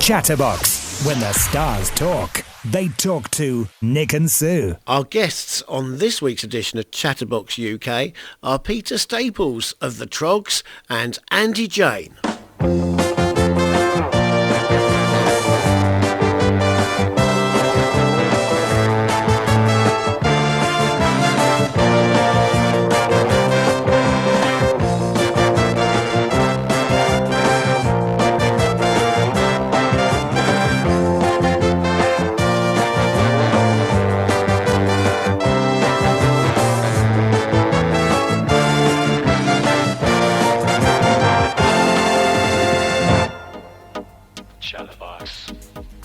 Chatterbox. When the stars talk, they talk to Nick and Sue. Our guests on this week's edition of Chatterbox UK are Peter Staples of the Trogs and Andi Jane.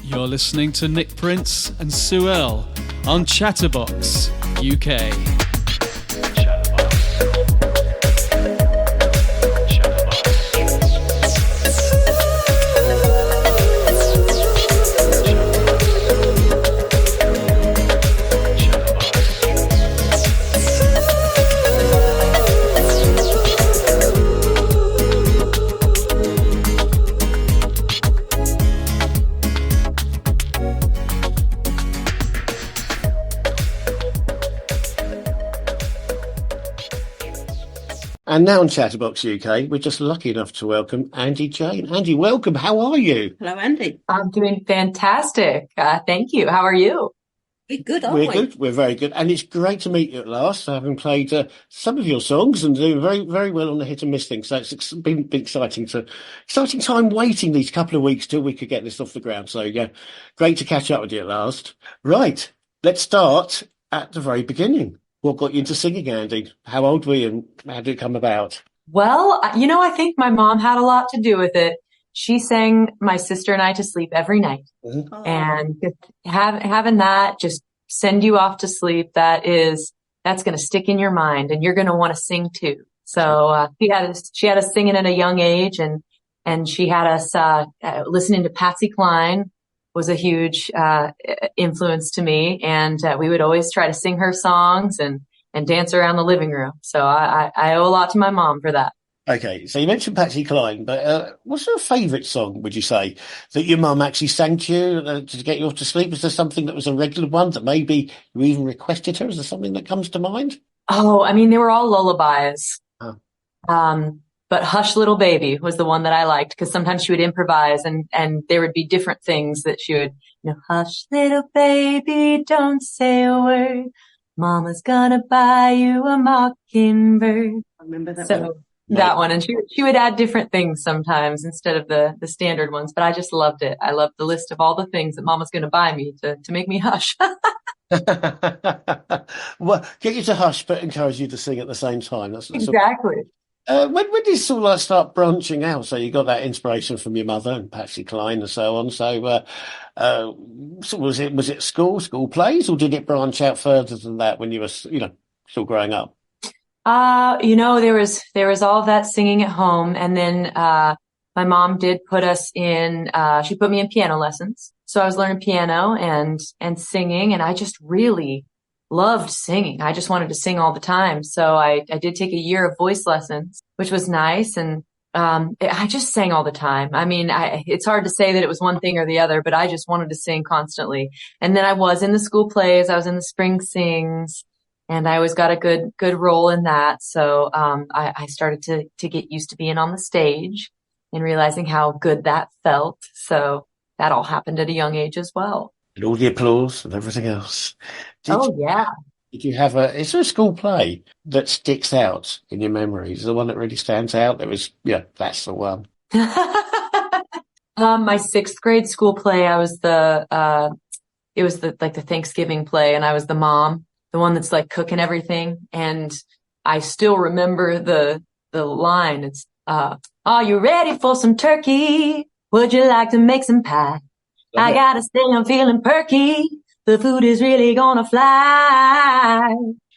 You're listening to Nick Prince and Sue L on Chatterbox UK. And now on Chatterbox UK, we're just lucky enough to welcome Andi Jane. Andi, welcome. How are you? Hello, Andy. I'm doing fantastic. Thank you. How are you? We're good, aren't we? We're good. We're very good. And it's great to meet you at last, having played some of your songs and doing very, very well on the hit and miss thing. So it's been exciting time waiting these couple of weeks till we could get this off the ground. So yeah, great to catch up with you at last. Right. Let's start at the very beginning. What got you into singing, Andi? How old were you and how did it come about? Well, I think my mom had a lot to do with it. She sang my sister and I to sleep every night. Mm-hmm. And just having that just send you off to sleep, that's going to stick in your mind and you're going to want to sing too. So, she had us singing at a young age and she had us, listening to Patsy Cline was a huge, influence to me. And, we would always try to sing her songs and dance around the living room. So I owe a lot to my mom for that. Okay, so you mentioned Patsy Cline, but what's your favourite song, would you say, that your mum actually sang to you to get you off to sleep? Is there something that was a regular one that maybe you even requested her? Is there something that comes to mind? Oh, I mean, they were all lullabies. Oh. But Hush Little Baby was the one that I liked because sometimes she would improvise and there would be different things that she would, hush little baby, don't say a word. Mama's gonna buy you a mockingbird. I remember that one. That one. And she would add different things sometimes instead of the standard ones, but I just loved it. I loved the list of all the things that Mama's going to buy me to make me hush. Well, get you to hush, but encourage you to sing at the same time. That's exactly. When did you sort of start branching out? So you got that inspiration from your mother and Patsy Cline and so on. So, so was it school plays, or did it branch out further than that when you were, still growing up? There was all of that singing at home. And then, my mom did put us in, she put me in piano lessons. So I was learning piano and singing, and I just really loved singing. I just wanted to sing all the time. So I did take a year of voice lessons, which was nice. And, I just sang all the time. I mean, it's hard to say that it was one thing or the other, but I just wanted to sing constantly. And then I was in the school plays. I was in the spring sings. And I always got a good role in that. So, I started to get used to being on the stage and realizing how good that felt. So that all happened at a young age as well. And all the applause and everything else. Yeah. Did you have is there a school play that sticks out in your memories? The one that really stands out? That's the one. My sixth grade school play, I was it was the Thanksgiving play, and I was the mom. The one that's like cooking everything. And I still remember the line. It's, are you ready for some turkey? Would you like to make some pie? I gotta say I'm feeling perky. The food is really gonna fly.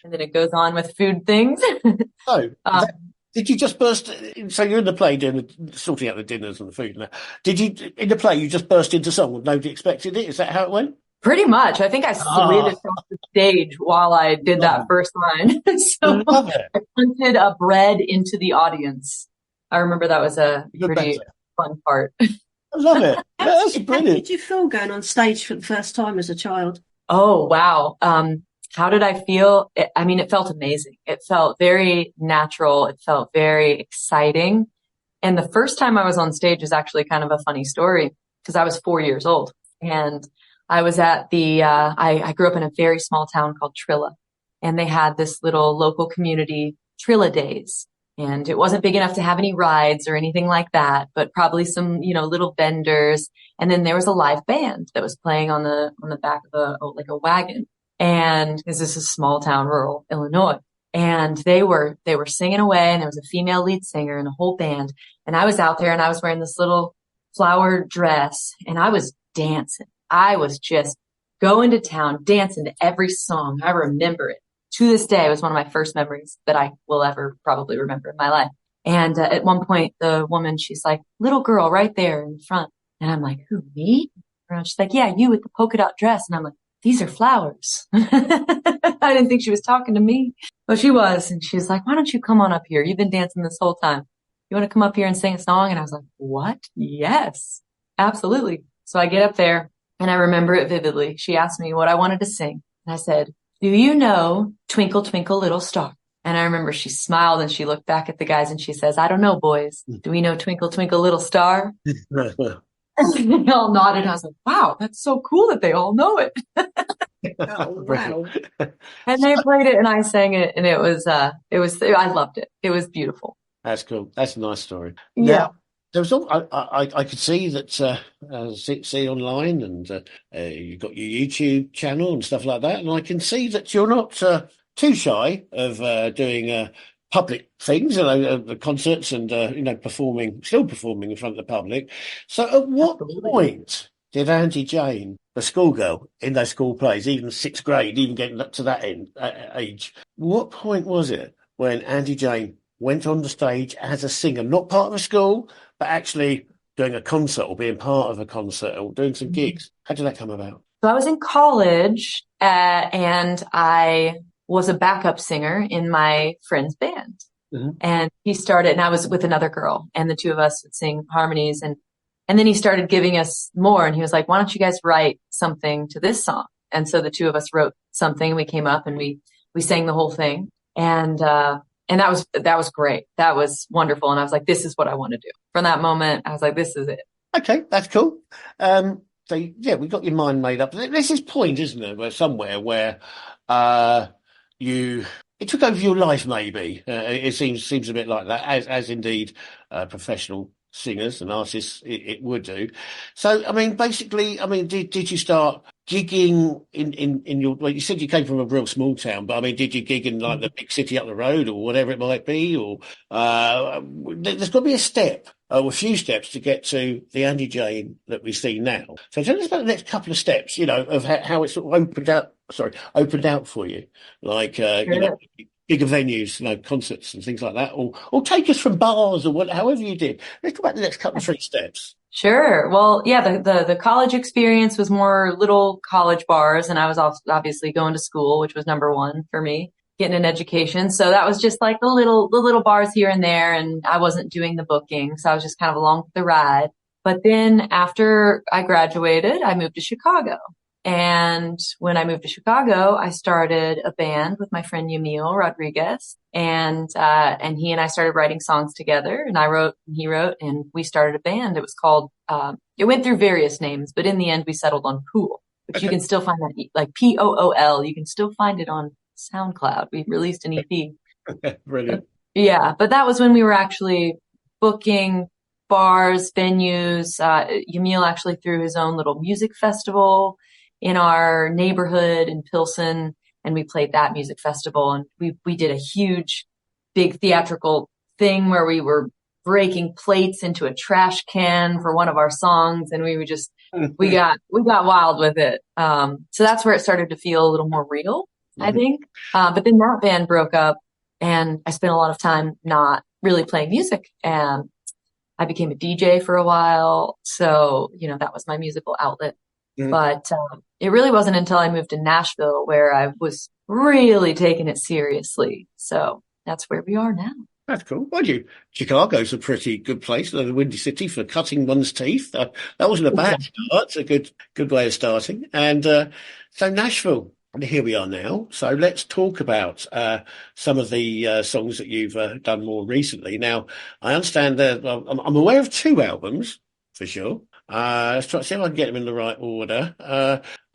And then it goes on with food things. Oh, did you just burst? So you're in the play sorting out the dinners and the food and that. Did you, in the play, you just burst into song? Nobody expected it? Is that how it went? Pretty much. I think I slid across the stage while I did that first line. So I punted a bread into the audience. I remember that was a pretty fun part. I love it. That's How brilliant. did you feel going on stage for the first time as a child? Oh, wow. How did I feel? I mean, it felt amazing. It felt very natural. It felt very exciting. And the first time I was on stage is actually kind of a funny story because I was 4 years old and I was at I grew up in a very small town called Trilla, and they had this little local community Trilla Days. And it wasn't big enough to have any rides or anything like that, but probably some, little vendors. And then there was a live band that was playing on the back of like a wagon. And this is a small town, rural Illinois. And they were singing away, and there was a female lead singer and a whole band. And I was out there and I was wearing this little flower dress and I was dancing. I was just going to town, dancing to every song. I remember it. To this day, it was one of my first memories that I will ever probably remember in my life. And at one point, the woman, she's like, little girl right there in front. And I'm like, who, me? And she's like, yeah, you with the polka dot dress. And I'm like, these are flowers. I didn't think she was talking to me, but she was. And she's like, why don't you come on up here? You've been dancing this whole time. You want to come up here and sing a song? And I was like, what? Yes, absolutely. So I get up there and I remember it vividly. She asked me what I wanted to sing. And I said, do you know Twinkle, Twinkle, Little Star? And I remember she smiled and she looked back at the guys and she says, I don't know, boys. Do we know Twinkle, Twinkle, Little Star? And they all nodded. I was like, wow, that's so cool that they all know it. Oh, wow. And they played it and I sang it and I loved it. It was beautiful. That's cool. That's a nice story. Yeah. Now, there was I could see that see online, and you've got your YouTube channel and stuff like that, and I can see that you're not too shy of doing public things, the concerts and still performing in front of the public. So, at what point did Andy Jane, the schoolgirl in those school plays, even sixth grade, even getting up to that age, what point was it when Andy Jane went on the stage as a singer, not part of a school, but actually doing a concert or being part of a concert or doing some gigs? How did that come about? So I was in college and I was a backup singer in my friend's band. Mm-hmm. And he started, and I was with another girl, and the two of us would sing harmonies. And then he started giving us more, and he was like, why don't you guys write something to this song? And so the two of us wrote something. We came up and we sang the whole thing. And that was great. That was wonderful. And I was like, this is what I want to do. From that moment, I was like, this is it. Okay, that's cool. So yeah, we got your mind made up. There's this point, isn't there, where it took over your life, maybe. It seems a bit like that, as indeed professional singers and artists it would do. So, I mean, basically, did you start gigging in your, well, you said you came from a real small town, but I mean, did you gig in like the big city up the road or whatever it might be? Or there's got to be a step or a few steps to get to the Andy Jane that we see now. So tell us about the next couple of steps, of how it's sort of opened out for you, like, bigger venues, concerts and things like that, or take us from bars or however you did. Let's talk about the next couple of 3 steps. Sure. Well, yeah, the college experience was more little college bars, and I was obviously going to school, which was number one for me, getting an education. So that was just like the little bars here and there, and I wasn't doing the booking, so I was just kind of along for the ride. But then after I graduated, I moved to Chicago. And when I moved to Chicago, I started a band with my friend Yamil Rodriguez, and he and I started writing songs together, and I wrote and he wrote, and we started a band. It was called, it went through various names, but in the end we settled on Pool, which you can still find that, like Pool. You can still find it on SoundCloud. We released an EP. Brilliant. Yeah. But that was when we were actually booking bars, venues. Yamil actually threw his own little music festival in our neighborhood in Pilsen, and we played that music festival, and we did a huge, big theatrical thing where we were breaking plates into a trash can for one of our songs, and we got wild with it. So that's where it started to feel a little more real, I think. But then that band broke up, and I spent a lot of time not really playing music, and I became a DJ for a while. So, that was my musical outlet. But it really wasn't until I moved to Nashville where I was really taking it seriously. So that's where we are now. That's cool. Mind you, Chicago's a pretty good place, the Windy City for cutting one's teeth. That wasn't a bad start. It's a good way of starting. And so Nashville, and here we are now. So let's talk about some of the songs that you've done more recently. Now, I understand that I'm aware of two albums for sure. Let's try to see if I can get them in the right order.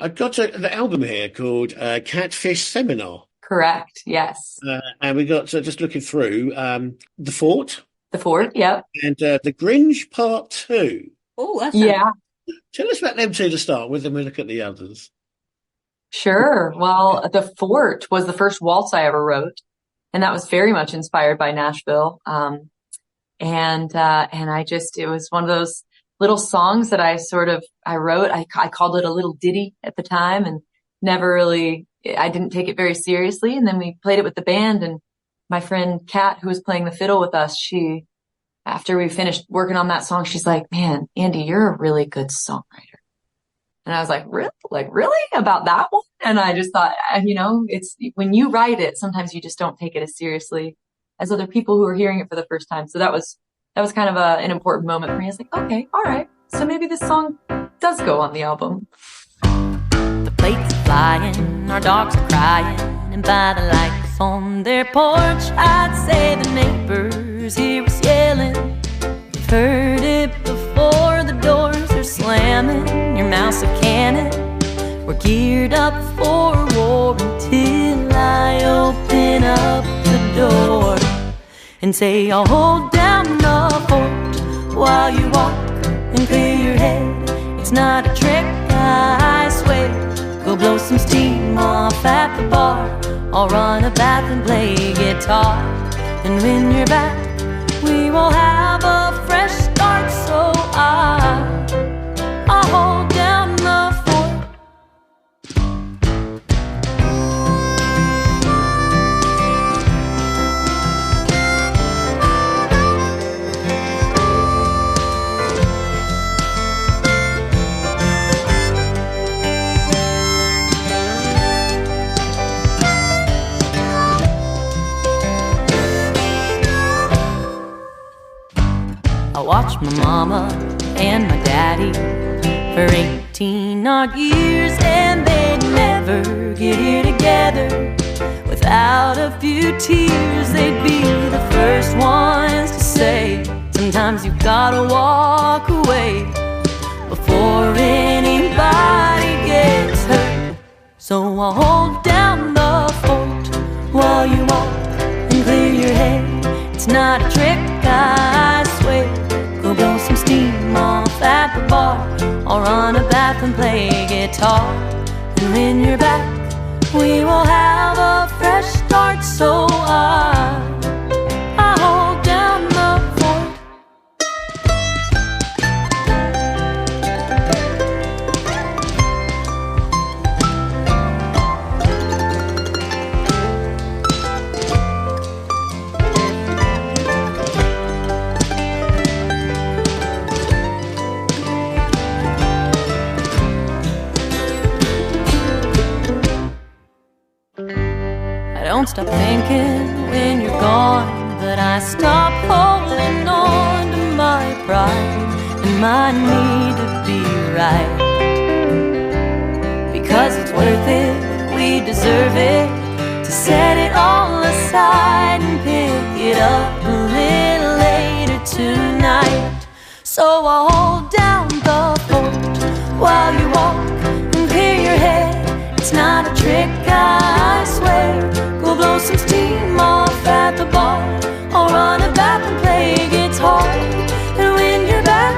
I've got the album here called Catfish Seminar. Correct. Yes. And we got just looking through The Fort. The Fort. Yep. And The Gringe Part 2. Oh, that's Yeah. Tell us about them two to start with, and we'll look at the others. Sure. Well, The Fort was the first waltz I ever wrote, and that was very much inspired by Nashville. And it was one of those little songs that I wrote. I called it a little ditty at the time, and I didn't take it very seriously. And then we played it with the band, and my friend Kat, who was playing the fiddle with us, after we finished working on that song, she's like, "Man, Andy, you're a really good songwriter." And I was like, really about that one? And I just thought, it's when you write it, sometimes you just don't take it as seriously as other people who are hearing it for the first time. So that was kind of an important moment for me. I was like, okay, all right. So maybe this song does go on the album. The plates are flying, our dogs are crying, and by the lights on their porch, I'd say the neighbors hear us yelling. You've heard it before, the doors are slamming, your mouth's a cannon. We're geared up for war until I open up the door and say, I'll hold down the fort while you walk and clear your head. It's not a trick, I swear. Go blow some steam off at the bar. I'll run a bath and play guitar. And when you're back, we will have a fresh start. So I'll hold down the fort. I watched my mama and my daddy for 18 odd years, and they'd never get here together without a few tears. They'd be the first ones to say, sometimes you've gotta walk away before anybody gets hurt. So I'll hold down the fort while you walk and clear your head. It's not a trick, I swear. Go blow some steam off at the bar. I'll run a bath and play guitar. And when you're back, we will have a fresh start. So I hold down the fort. I don't stop thinking when you're gone, but I stop holding on to my pride and my need to be right. Because it's worth it, we deserve it, to set it all aside and pick it up a little later tonight. So I'll hold down the fort while you walk and clear your head. It's not a trick, I swear. Go blow some steam off at the bar. I'll run a bath and play guitar. And when you're back,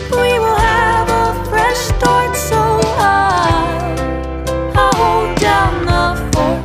we will have a fresh start. So I'll hold down the fort.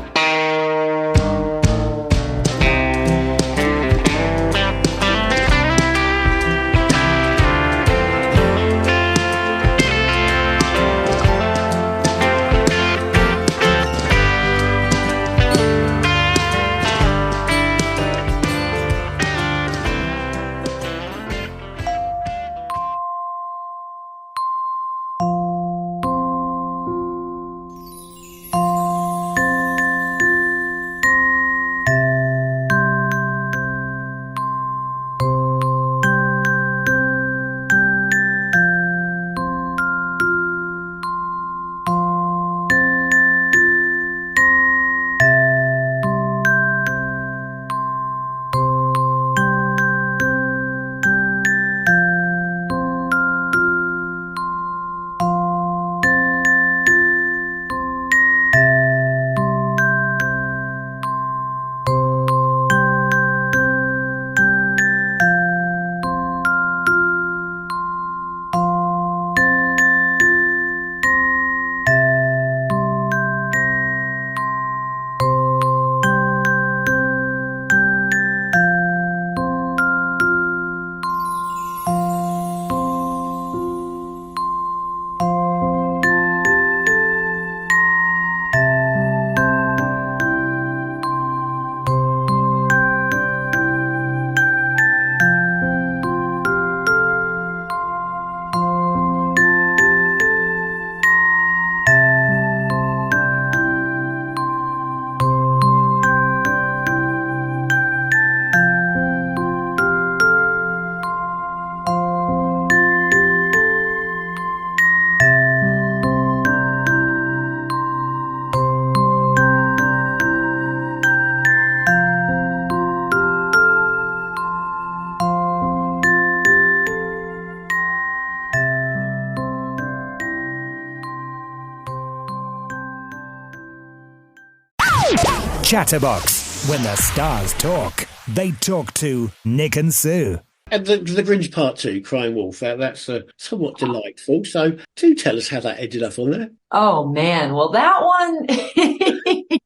Chatterbox. When the stars talk, they talk to Nick and Sue. And the Grinch Part 2, Crying Wolf, that's somewhat delightful. So do tell us how that ended up on there. Oh man, well that one,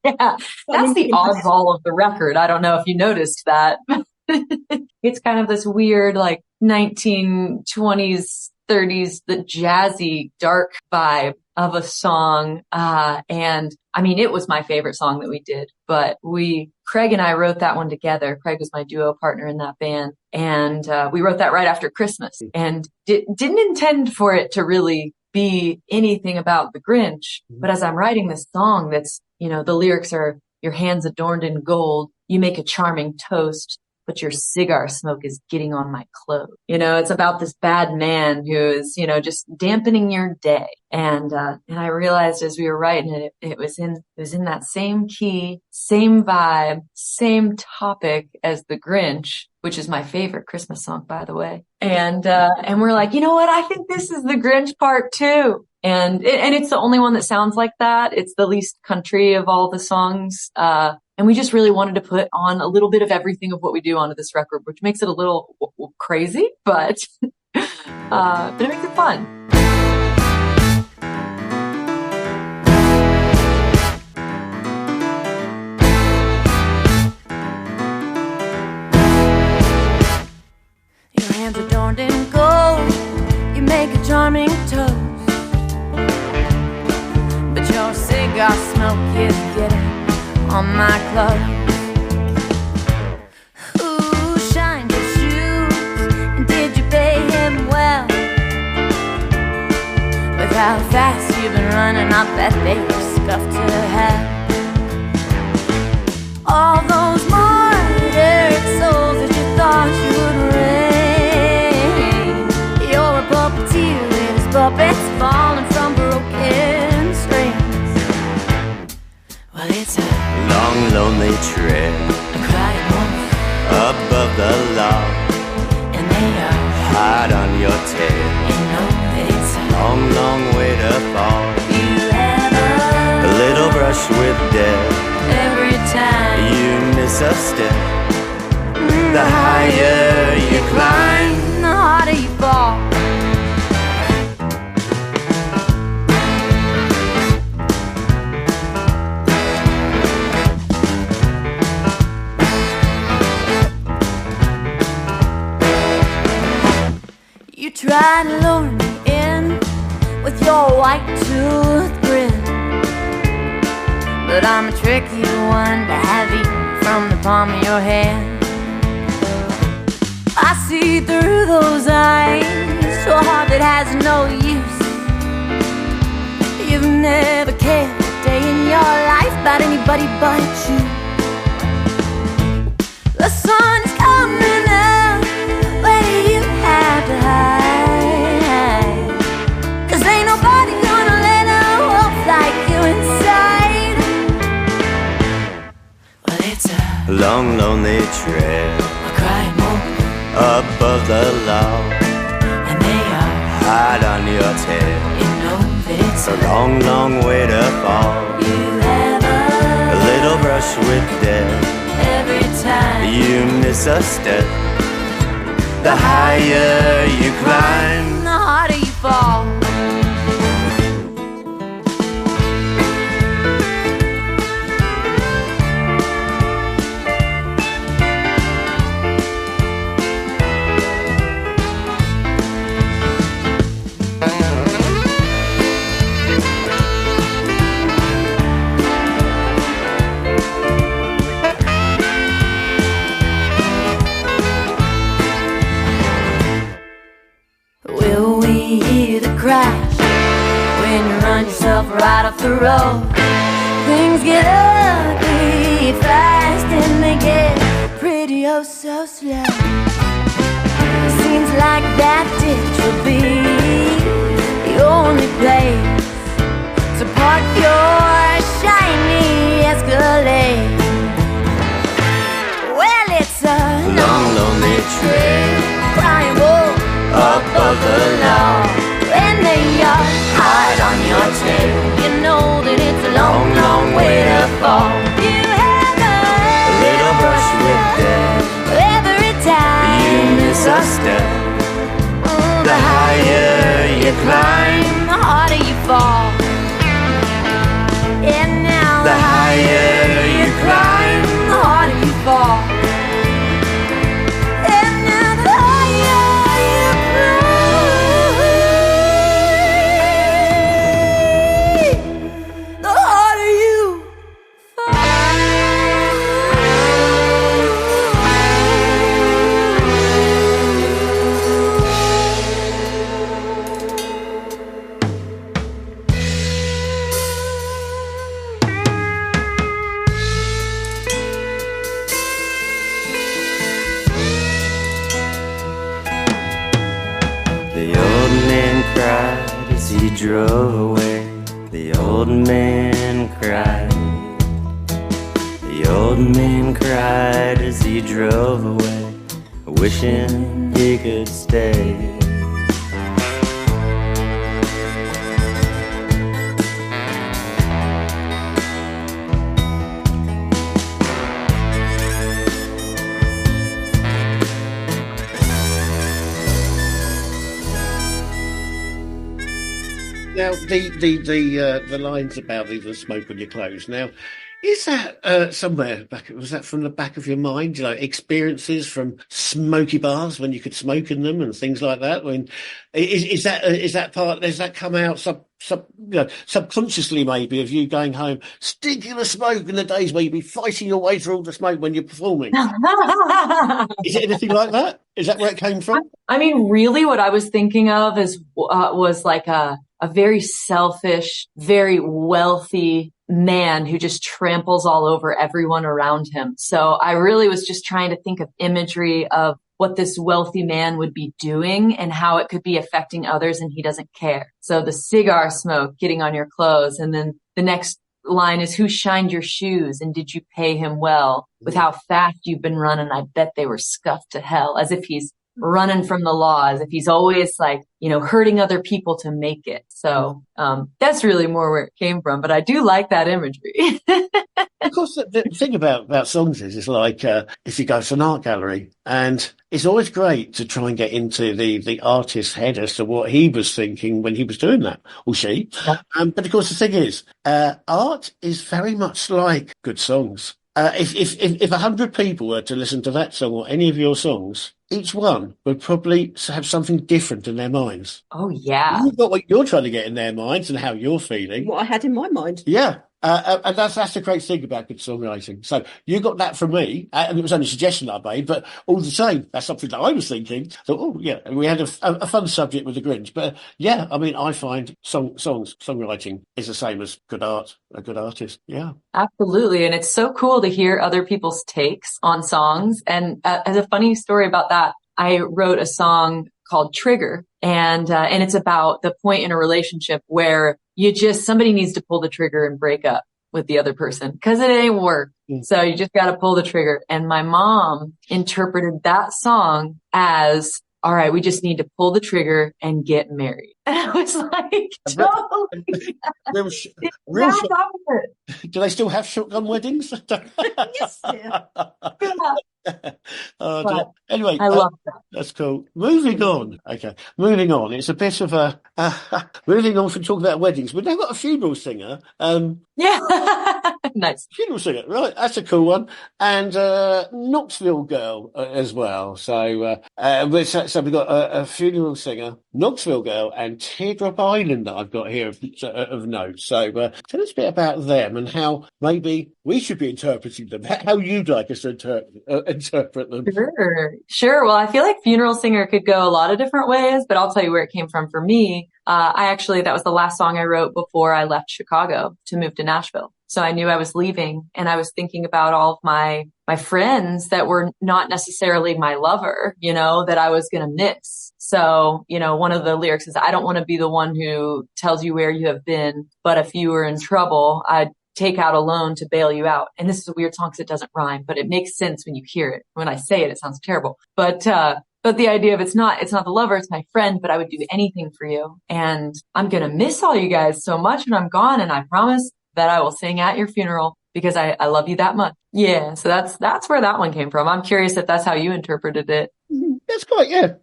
yeah, that's the oddball of the record. I don't know if you noticed that. It's kind of this weird, like 1920s, 30s, the jazzy, dark vibe of a song. And I mean, it was my favorite song that we did, but Craig and I wrote that one together. Craig was my duo partner in that band. And, we wrote that right after Christmas and didn't intend for it to really be anything about the Grinch. But as I'm writing this song that's, the lyrics are, your hands adorned in gold, you make a charming toast, but your cigar smoke is getting on my clothes. It's about this bad man who is, just dampening your day. And I realized as we were writing it, it was in that same key, same vibe, same topic as the Grinch, which is my favorite Christmas song, by the way. And we're like, you know what? I think this is the Grinch Part 2. And it's the only one that sounds like that. It's the least country of all the songs. And we just really wanted to put on a little bit of everything of what we do onto this record, which makes it a little crazy, but it makes it fun. Your hands adorned in gold, you make a charming toast, but your cigar smoke is getting on my clothes. Who shined your shoes, and did you pay him well? With how fast you've been running, I bet they were scuffed to hell. All those martyred souls that you thought you would raise, you're a puppeteer with his puppets falling from broken strings. Well, it's a long, lonely trail, a crying wolf above the law, and they are hard on your tail. You know that it's a Long, long way to fall. you have A little brush with death. every time You miss a step. The higher you climb, the harder you fall. You try to lure me in with your white tooth grin, but I'm a tricky one to have eaten from the palm of your hand. I see through those eyes to a heart that has no use. You've never cared a day in your life about anybody but you. The sun is coming up, where do you have to hide? 'Cause ain't nobody gonna let a wolf like you inside. Well, it's a long, lonely trail, crying wolf, above the law, and they are hard on your tail. You know that it's A long, long way to fall. you have A little brush with death. every time You miss a step. The higher you climb, the harder you fall. Will we hear the crash when you run yourself right off the road? Things get ugly fast and they get pretty oh so slow. Seems like that ditch will be the only place to park your shiny Escalade. Well, it's a long, lonely trail, crying wolf above the law. when they are hard on your tail. You know that it's a long, long way to fall. You have higher you climb, the harder you fall. And now the higher you climb, the harder you The old man cried as he drove away. The old man cried. The old man cried as he drove away, wishing he could stay. Now, the lines about the smoke on your clothes. Now, is that somewhere back? Was that from the back of your mind? You know, experiences from smoky bars when you could smoke in them and things like that. I mean, is that part? Does that come out subconsciously maybe of you going home stinking of smoke in the days where you'd be fighting your way through all the smoke when you're performing? Is it anything like that? Is that where it came from? I mean, really, what I was thinking of was like a very selfish, very wealthy man who just tramples all over everyone around him. So I really was just trying to think of imagery of what this wealthy man would be doing and how it could be affecting others, and he doesn't care. So the cigar smoke getting on your clothes, and then the next line is, who shined your shoes and did you pay him well? With how fast you've been running, I bet they were scuffed to hell. As if he's running from the law, as if he's always like, hurting other people to make it. So that's really more where it came from. But I do like that imagery. Of course, the thing about songs is like if you go to an art gallery, and it's always great to try and get into the artist's head as to what he was thinking when he was doing that, or she. Yeah. But of course, the thing is, art is very much like good songs. If 100 people were to listen to that song or any of your songs, each one would probably have something different in their minds. Oh, yeah. You've got what you're trying to get in their minds and how you're feeling. What I had in my mind. Yeah. And that's the great thing about good songwriting. So you got that from me, and it was only a suggestion I made, but all the same, that's something that I was thinking. So, we had a fun subject with the Grinch. But yeah, I mean, I find songwriting is the same as good art, a good artist. Yeah. Absolutely. And it's so cool to hear other people's takes on songs. And as a funny story about that, I wrote a song called Trigger, and it's about the point in a relationship where somebody needs to pull the trigger and break up with the other person because it ain't work. So you just got to pull the trigger. And my mom interpreted that song as, all right, we just need to pull the trigger and get married. And I was like, real do they still have shotgun weddings? Yes, yeah. Anyway, I love that. That's cool. Moving on. Okay, moving on. It's a bit of a moving on from talking about weddings. We've now got a funeral singer. Yeah, nice funeral singer. Right, that's a cool one. And Knoxville girl as well. So we've got a funeral singer, Knoxville girl, and Teardrop Island that I've got here of notes. So tell us a bit about them and how maybe we should be interpreting them. How you'd like us to interpret them. Sure. Well, I feel like funeral singer could go a lot of different ways, but I'll tell you where it came from for me. That was the last song I wrote before I left Chicago to move to Nashville. So I knew I was leaving, and I was thinking about all of my friends that were not necessarily my lover, that I was going to miss. So, one of the lyrics is, I don't want to be the one who tells you where you have been, but if you were in trouble, I'd take out a loan to bail you out. And this is a weird song because it doesn't rhyme, but it makes sense when you hear it. When I say it, it sounds terrible. But the idea of it's not the lover, it's my friend, but I would do anything for you. And I'm going to miss all you guys so much when I'm gone. And I promise that I will sing at your funeral because I love you that much. Yeah. So that's where that one came from. I'm curious if that's how you interpreted it. That's quite, yeah,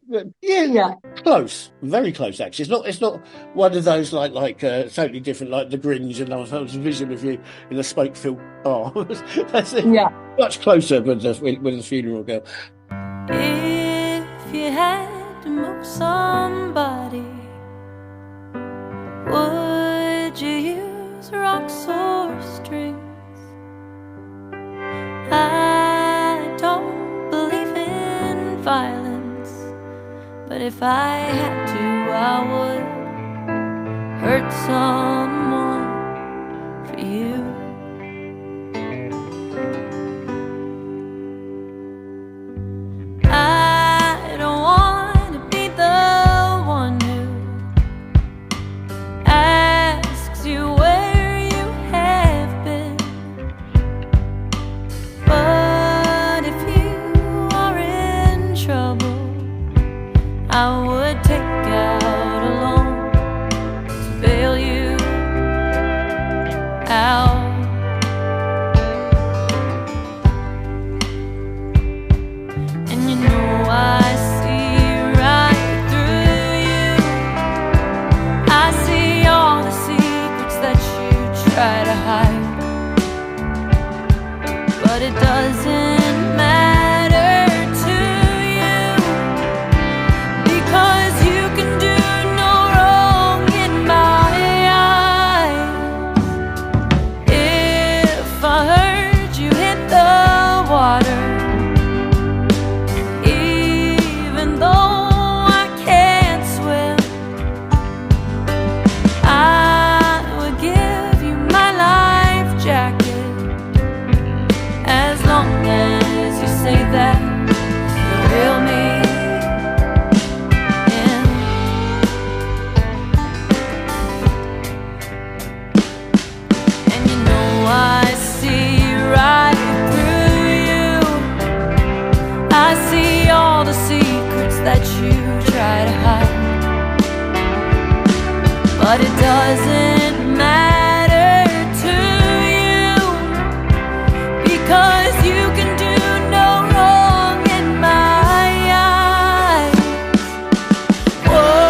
Yeah. close, very close actually. It's not one of those like totally different, like the Grinch, and I was a vision of you in a smoke-filled bar. That's it. Yeah. Much closer with the funeral girl. If you had to move somebody, would you use rocks or strings? I don't believe in violence, but if I had to, I would hurt someone for you. I don't want to be the one who asks you where you have been, but if you are in trouble, I would take out a loan to bail you out. And you know I see right through you. I see all the secrets that you try to hide, but it doesn't matter to you, because you can do no wrong in my eyes. If I heard you hit the water, even though I can't swim, I would give you my life jacket, as long as you say that you'll reel me in. And you know I see right through you. I see all the secrets that you try to hide, but it doesn't matter to you, because you can do no wrong in my eyes. Whoa.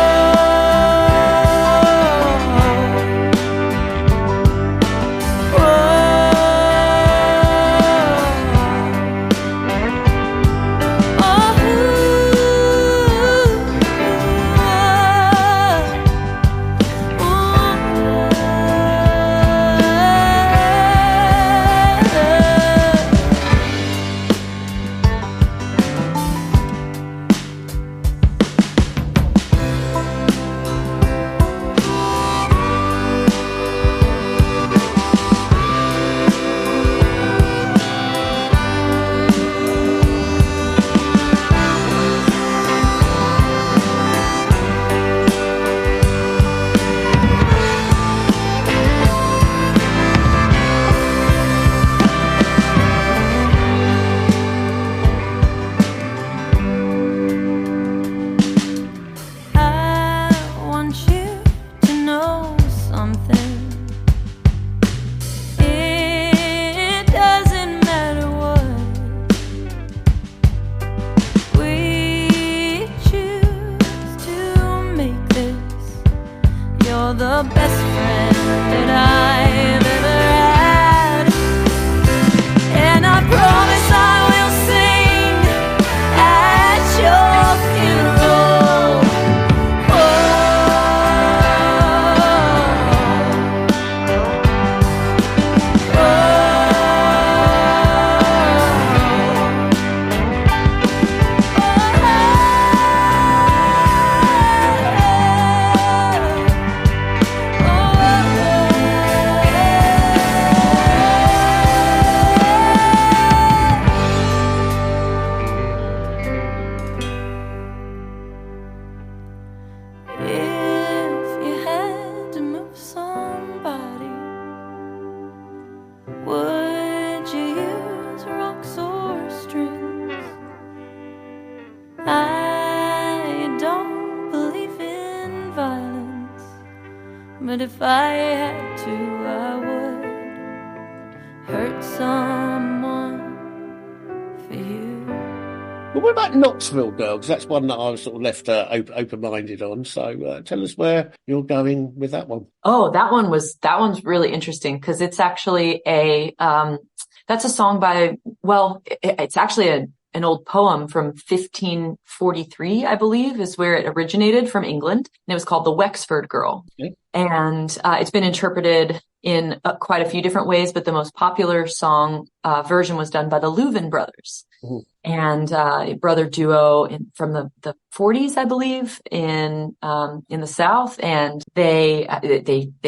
I want you to know something. It doesn't matter what we choose to make this. You're the best friend that I've ever had, and I promise I will sing at your funeral. If you had to move somebody, would you use rocks or strings? I don't believe in violence, but if I had to, I would hurt someone for you. Well, what about Knoxville Girl? Because that's one that I was sort of left open-minded on. So tell us where you're going with that one. Oh, that one's really interesting because it's actually that's a song by, well, it's actually an old poem from 1543, I believe, is where it originated from England. And it was called the Wexford Girl. Okay. And it's been interpreted in quite a few different ways, but the most popular song version was done by the Louvin brothers. Mm-hmm. And a brother duo from the 40s, I believe, in the South, and they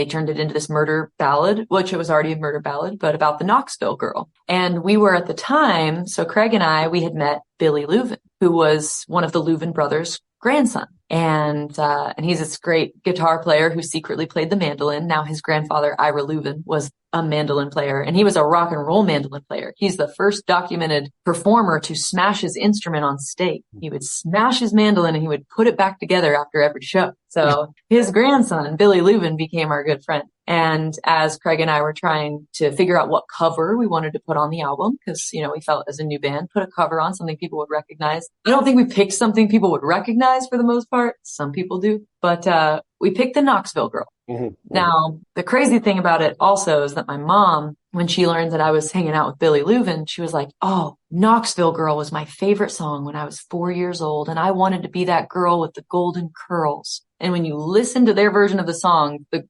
turned it into this murder ballad, which it was already a murder ballad, but about the Knoxville Girl. And we were at the time, so Craig and I, we had met Billy Louvin, who was one of the Louvin brothers' grandson. And he's this great guitar player who secretly played the mandolin. Now his grandfather, Ira Louvin, was a mandolin player, and he was a rock and roll mandolin player. He's the first documented performer to smash his instrument on stage. He would smash his mandolin and he would put it back together after every show. So his grandson, Billy Louvin, became our good friend. And as Craig and I were trying to figure out what cover we wanted to put on the album, because, you know, we felt as a new band, put a cover on something people would recognize. I don't think we picked something people would recognize for the most part. Some people do. But we picked the Knoxville Girl. Mm-hmm. Now, the crazy thing about it also is that my mom, when she learned that I was hanging out with Billy Louvin, she was like, "Oh, Knoxville Girl was my favorite song when I was 4 years old, and I wanted to be that girl with the golden curls." And when you listen to their version of the song, the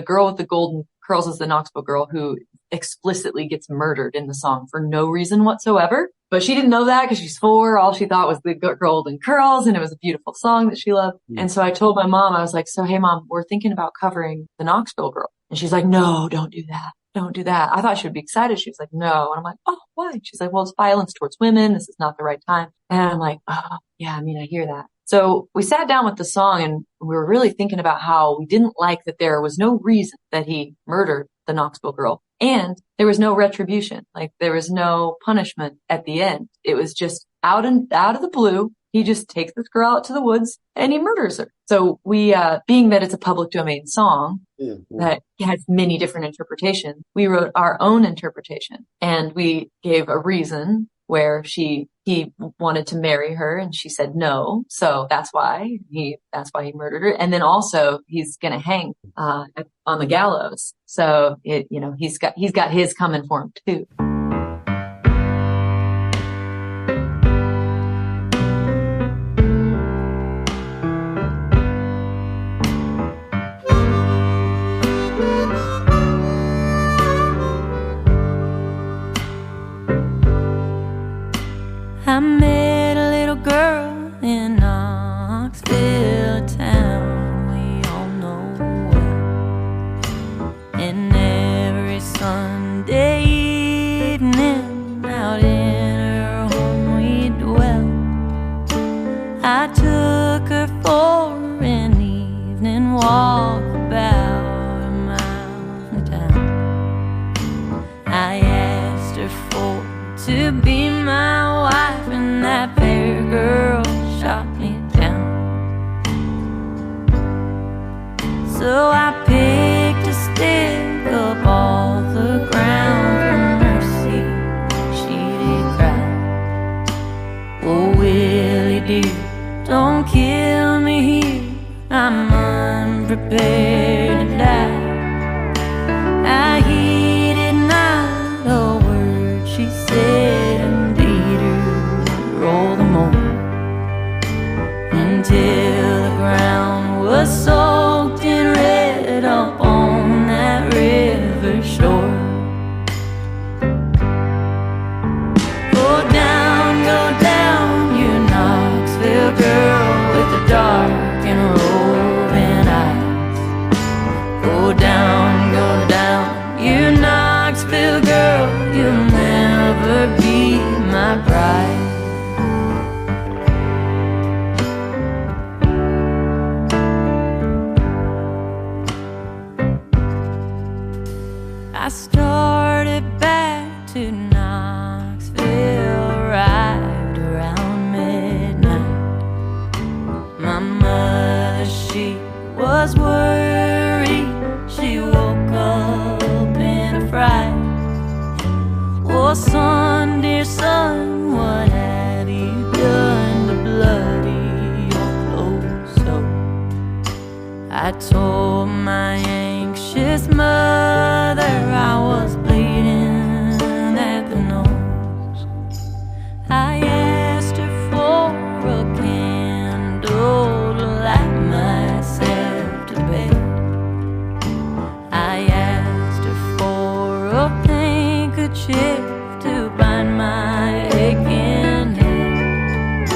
girl with the golden curls is the Knoxville Girl who explicitly gets murdered in the song for no reason whatsoever. But she didn't know that because she's 4. All she thought was the golden curls, and it was a beautiful song that she loved. Mm. And so I told my mom, I was like, "So, hey, Mom, we're thinking about covering the Knoxville Girl." And she's like, "No, don't do that. Don't do that." I thought she would be excited. She was like, "No." And I'm like, "Oh, why?" She's like, "Well, it's violence towards women. This is not the right time." And I'm like, "Oh, yeah, I mean, I hear that." So we sat down with the song and we were really thinking about how we didn't like that there was no reason that he murdered the Knoxville Girl. And there was no retribution. Like there was no punishment at the end. It was just out of the blue. He just takes this girl out to the woods and he murders her. So we, being that it's a public domain song that has many different interpretations, we wrote our own interpretation and we gave a reason where he wanted to marry her and she said no. So that's why he murdered her. And then also he's going to hang, on the gallows. So he's got his coming for him too. I met a little girl in Knoxville town we all know well. And every Sunday evening out in her home we dwell. I took her for an evening walk about a mile from town. I asked her to be my wife, and that fair girl shot me down. So I picked a stick up off the ground for mercy. She did cry, "Oh, Willie dear, don't kill me here. I'm unprepared to die." I heeded not a word she said, and beat her, roll them over until the ground was soaked in red up on that river shore. Go down, you Knoxville girl with the dark and roving eyes. Go down, you Knoxville girl, you'll never be my bride. I started back to Knoxville, arrived around midnight. My mother, she was worried. She woke up in a fright. "Oh, son, dear son, what have you I told my anxious mother I was bleeding at the nose. I asked her for a candle to light myself to bed. I asked her for a handkerchief to bind my aching head.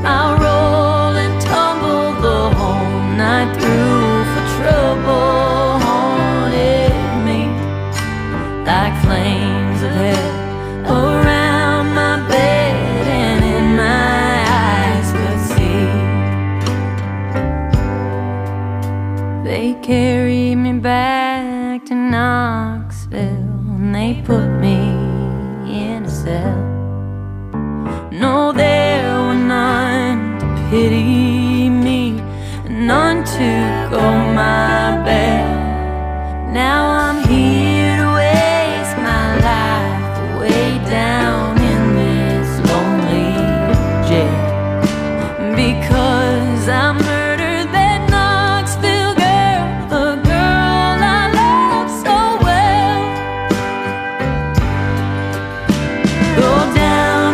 I rolled and tumbled the whole night through, for trouble haunted me like flames of hell around my bed, and in my eyes could see. They carried me back to Knoxville, and they put me in a cell. No, there were none to pity me, and none to go my bed. Now I'm here to waste my life way down in this lonely jail, because I murdered that Knoxville girl, the girl I love so well. Go down,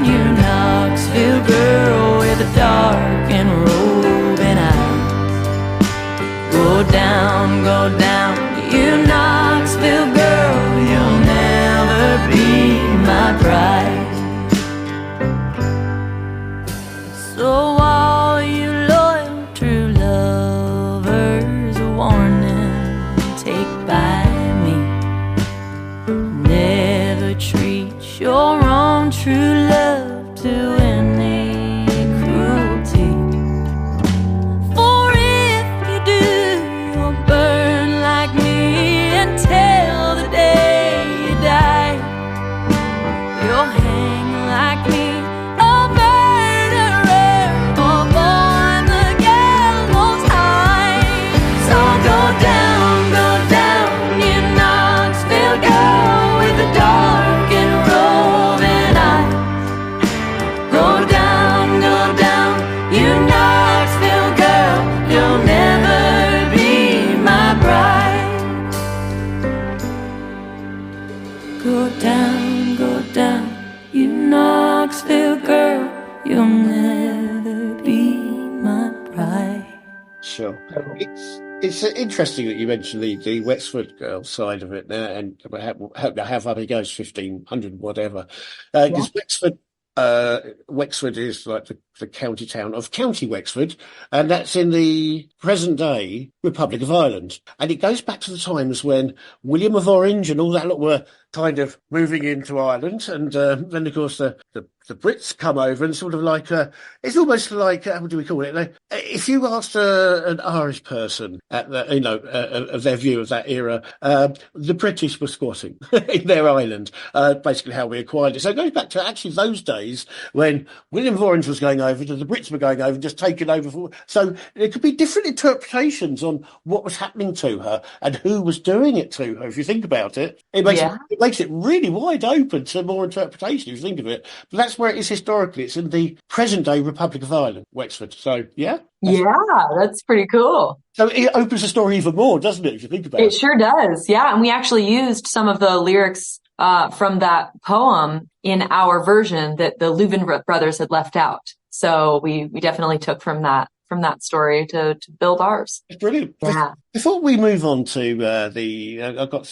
you Knoxville girl with the dark and roving eyes. Go down, you Knoxville girl, you'll never be my bride. So all you loyal true lovers, a warning take by me. Never treat your own true love to any cruelty. For if you do, you'll burn like me until the day you die. You'll hang like me, a murderer, or born the gallows high. So go down, you Knoxville girl with the dark and roving eyes. Go down, you Knoxville girl, you'll never be my bride. Go down, you Knoxville girl, you'll never be my bride. Sure. It's interesting that you mentioned the Wexford girl side of it there, and how far it goes, 1,500, whatever. Because Wexford is like the county town of County Wexford, and that's in the present day Republic of Ireland. And it goes back to the times when William of Orange and all that lot were kind of moving into Ireland, and then of course the Brits come over and sort of like it's almost like what do we call it? If you asked an Irish person at the of their view of that era, the British were squatting in their island. Basically, how we acquired it. So it goes back to actually those days when William of Orange was going over, to the Brits were going over and just taking over. So there could be different interpretations on what was happening to her and who was doing it to her. If you think about it, it makes it really wide open to more interpretation if you think of it. But that's where it is historically. It's in the present day Republic of Ireland, Wexford. So that's pretty cool. So it opens the story even more, doesn't it, if you think about it? It sure does, yeah. And we actually used some of the lyrics from that poem in our version that the Leuven brothers had left out. So we definitely took from that story to build ours. It's brilliant. Yeah. Before we move on to I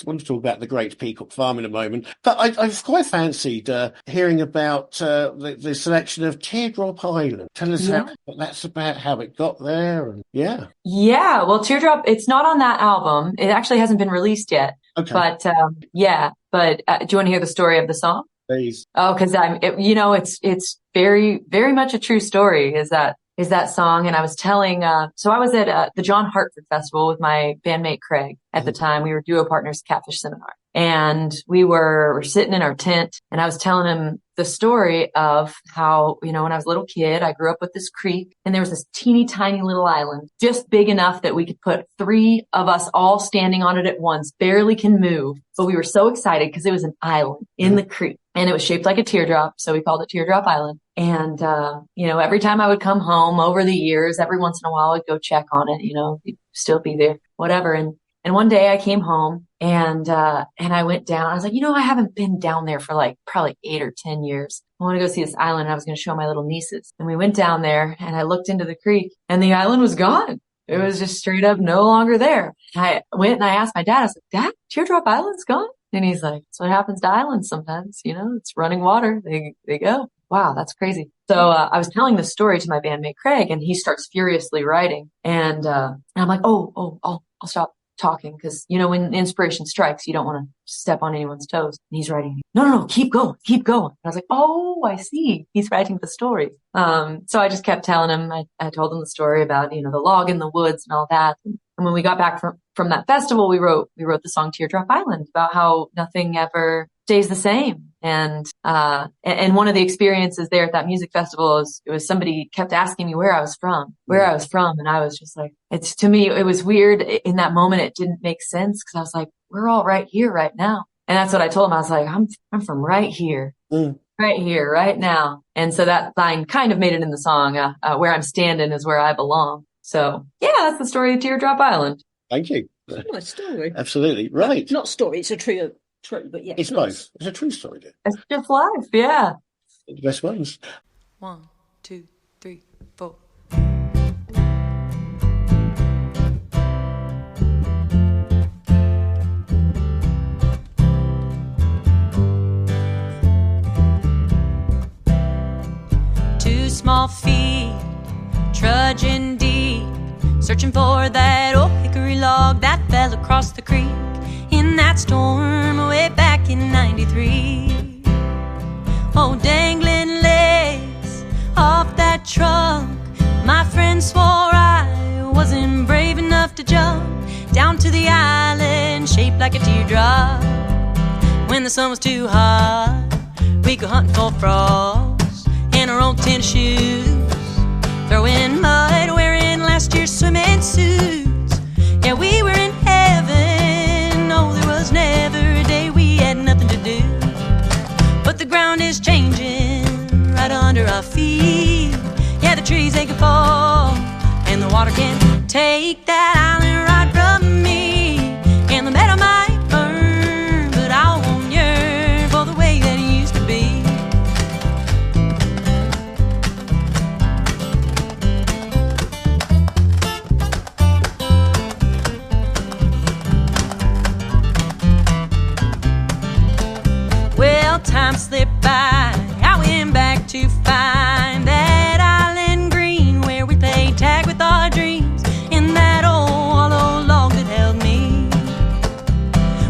want to talk about the Great Peacock Farm in a moment, but I've quite fancied hearing about the selection of Teardrop Island. Tell us what that's about, how it got there, and Yeah, well, Teardrop, it's not on that album. It actually hasn't been released yet. Okay. But do you want to hear the story of the song? Please. Oh, because it's very, very much a true story. Is that song? And I was telling, so I was at the John Hartford Festival with my bandmate Craig at the time. We were duo partners, Catfish Seminar, and we were sitting in our tent, and I was telling him the story of how, when I was a little kid, I grew up with this creek and there was this teeny tiny little island, just big enough that we could put 3 of us all standing on it at once, barely can move. But we were so excited because it was an island in the creek and it was shaped like a teardrop. So we called it Teardrop Island. And, every time I would come home over the years, every once in a while I'd go check on it, it'd still be there, whatever. And one day I came home and I went down. I was like, I haven't been down there for like probably 8 or 10 years. I want to go see this island. And I was going to show my little nieces. And we went down there and I looked into the creek and the island was gone. It was just straight up no longer there. I went and I asked my dad, I was like, Dad, Teardrop Island's gone? And he's like, that's what happens to islands sometimes. It's running water. They go. Wow, that's crazy. So I was telling this story to my bandmate Craig and he starts furiously writing. And I'm like, I'll stop talking because, when inspiration strikes, you don't want to step on anyone's toes. And he's writing, no, keep going. And I was like, oh, I see. He's writing the story. So I just kept telling him, I told him the story about, the log in the woods and all that. And when we got back from that festival, we wrote the song Teardrop Island about how nothing ever stays the same. And one of the experiences there at that music festival was somebody kept asking me where I was from. And I was just like, to me, it was weird in that moment. It didn't make sense because I was like, we're all right here right now. And that's what I told him. I was like, I'm from right here, right here, right now. And so that line kind of made it in the song. Where I'm standing is where I belong. So yeah, that's the story of Teardrop Island. Thank you. Nice story. Absolutely. Right. Not story, it's a true, but yeah. It's both. It's a true story, dear. It's just life, yeah. The best ones. 1, 2, 3, 4. Two small feet, trudging deep, searching for that old hickory log that fell across the creek in that storm way back in '93. Oh, dangling legs off that trunk, my friend swore I wasn't brave enough to jump down to the island shaped like a teardrop. When the sun was too hot, we go hunting for frogs in our old tennis shoes, throwing mud, wearing last year's swimming suits. Yeah, we were in heaven. No, there was never a day we had nothing to do. But the ground is changing right under our feet. Yeah, the trees, they can fall, and the water can take that island right from me. And the meadow might burn, but I won't yearn for the way that it used to be. Well, time slipped by, I went back to find that island green where we played tag with our dreams in that old hollow log that held me.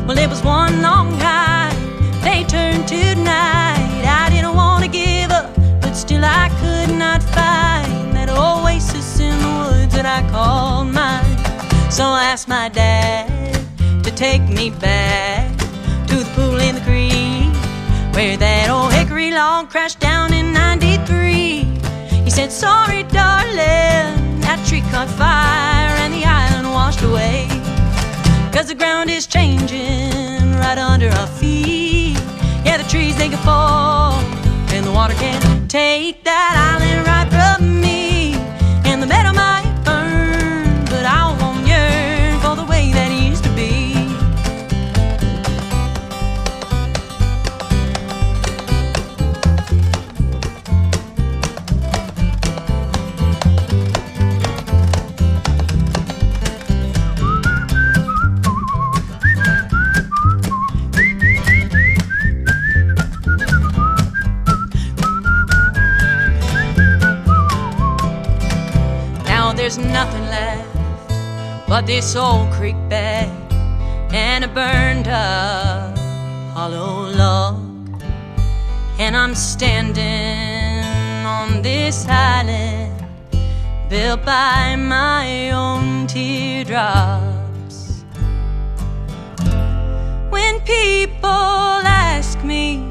Well, it was one long hike, they turned to night. I didn't want to give up, but still I could not find that oasis in the woods that I called mine. So I asked my dad to take me back to the pool in the creek where that old hickory log crashed down in '93. He said, sorry, darling, that tree caught fire and the island washed away. 'Cause the ground is changing right under our feet. Yeah, the trees, they can fall, and the water can take that island right from me. And the meadow might burn, but I won't yearn for the way that it used to be. There's nothing left but this old creek bed and a burned up hollow log. And I'm standing on this island built by my own teardrops. When people ask me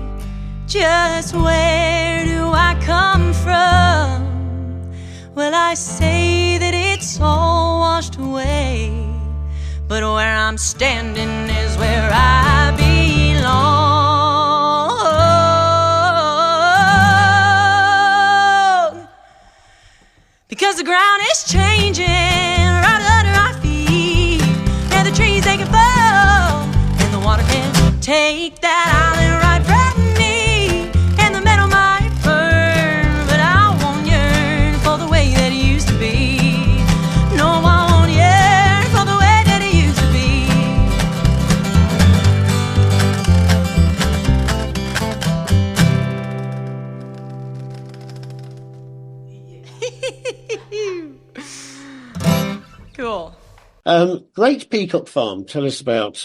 just where I say that it's all washed away, but where I'm standing is where I belong. Because the ground is changing right under our feet, and the trees they can fall, and the water can take that island right from me, and the metal might burn, but I won't yearn for the way that it used to be. No, I won't yearn for the way that it used to be. Cool. Great Peacock Farm. Tell us about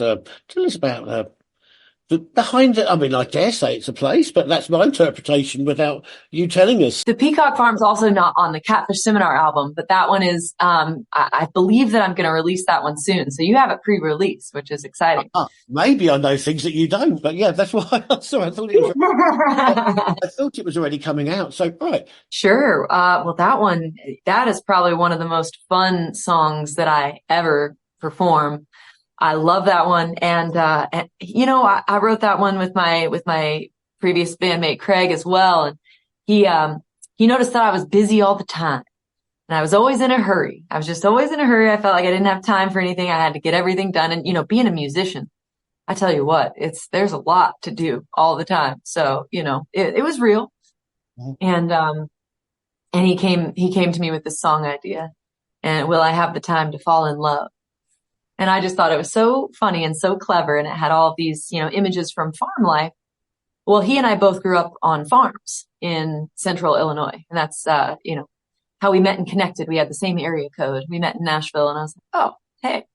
behind it. I mean, I dare say it's a place, but that's my interpretation without you telling us. The Peacock Farm's also not on the Catfish Seminar album, but that one is, I believe that I'm going to release that one soon. So you have it pre-release, which is exciting. Maybe I know things that you don't, but yeah, that's why I thought it was, I thought it was already coming out. So, right. Sure. Well, that is probably one of the most fun songs that I ever perform. I love that one. And you know, I wrote that one with my previous bandmate, Craig, as well. And he noticed that I was busy all the time and I was always in a hurry. I was just always in a hurry. I felt like I didn't have time for anything. I had to get everything done. And, you know, being a musician, I tell you what, there's a lot to do all the time. So, you know, it was real. And he came to me with this song idea, and will I have the time to fall in love? And I just thought it was so funny and so clever. And it had all these, you know, images from farm life. Well, he and I both grew up on farms in central Illinois. And that's, you know, how we met and connected. We had the same area code. We met in Nashville, and I was like, oh, hey,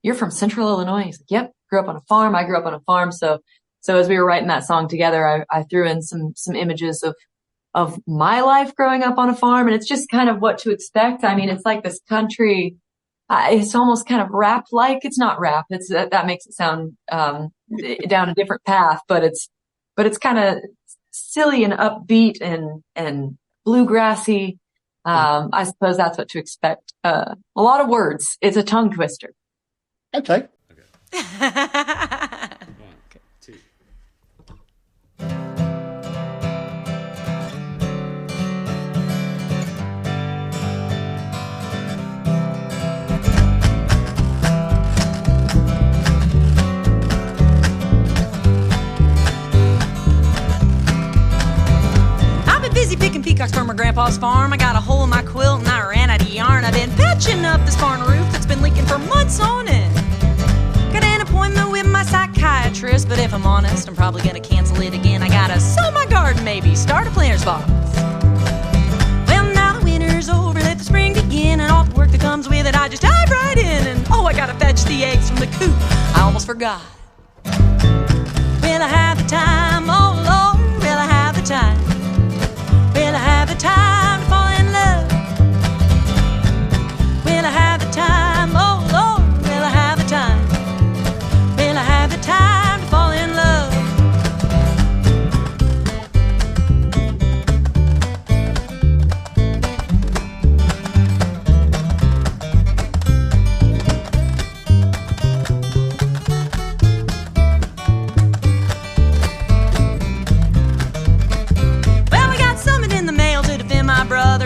you're from central Illinois? He's like, yep, grew up on a farm. I grew up on a farm. So as we were writing that song together, I threw in some images of my life growing up on a farm. And it's just kind of what to expect. I mean, it's like this country. It's almost kind of rap-like. It's not rap. It's that makes it sound down a different path, but it's kind of silly and upbeat and bluegrassy. I suppose that's what to expect. A lot of words. It's a tongue twister. Okay. Busy picking peacocks from my grandpa's farm. I got a hole in my quilt and I ran out of yarn. I've been patching up this barn roof that's been leaking for months on end. Got an appointment with my psychiatrist, but if I'm honest, I'm probably gonna cancel it again. I gotta sow my garden, maybe start a planter's box. Well, now the winter's over, let the spring begin, and all the work that comes with it, I just dive right in. And oh, I gotta fetch the eggs from the coop. I almost forgot. Will I have the time? Oh Lord, will I have the time? Will I have the time to fall in love? Will I have the time? Oh Lord, will I have the time? Will I have the time to fall in love?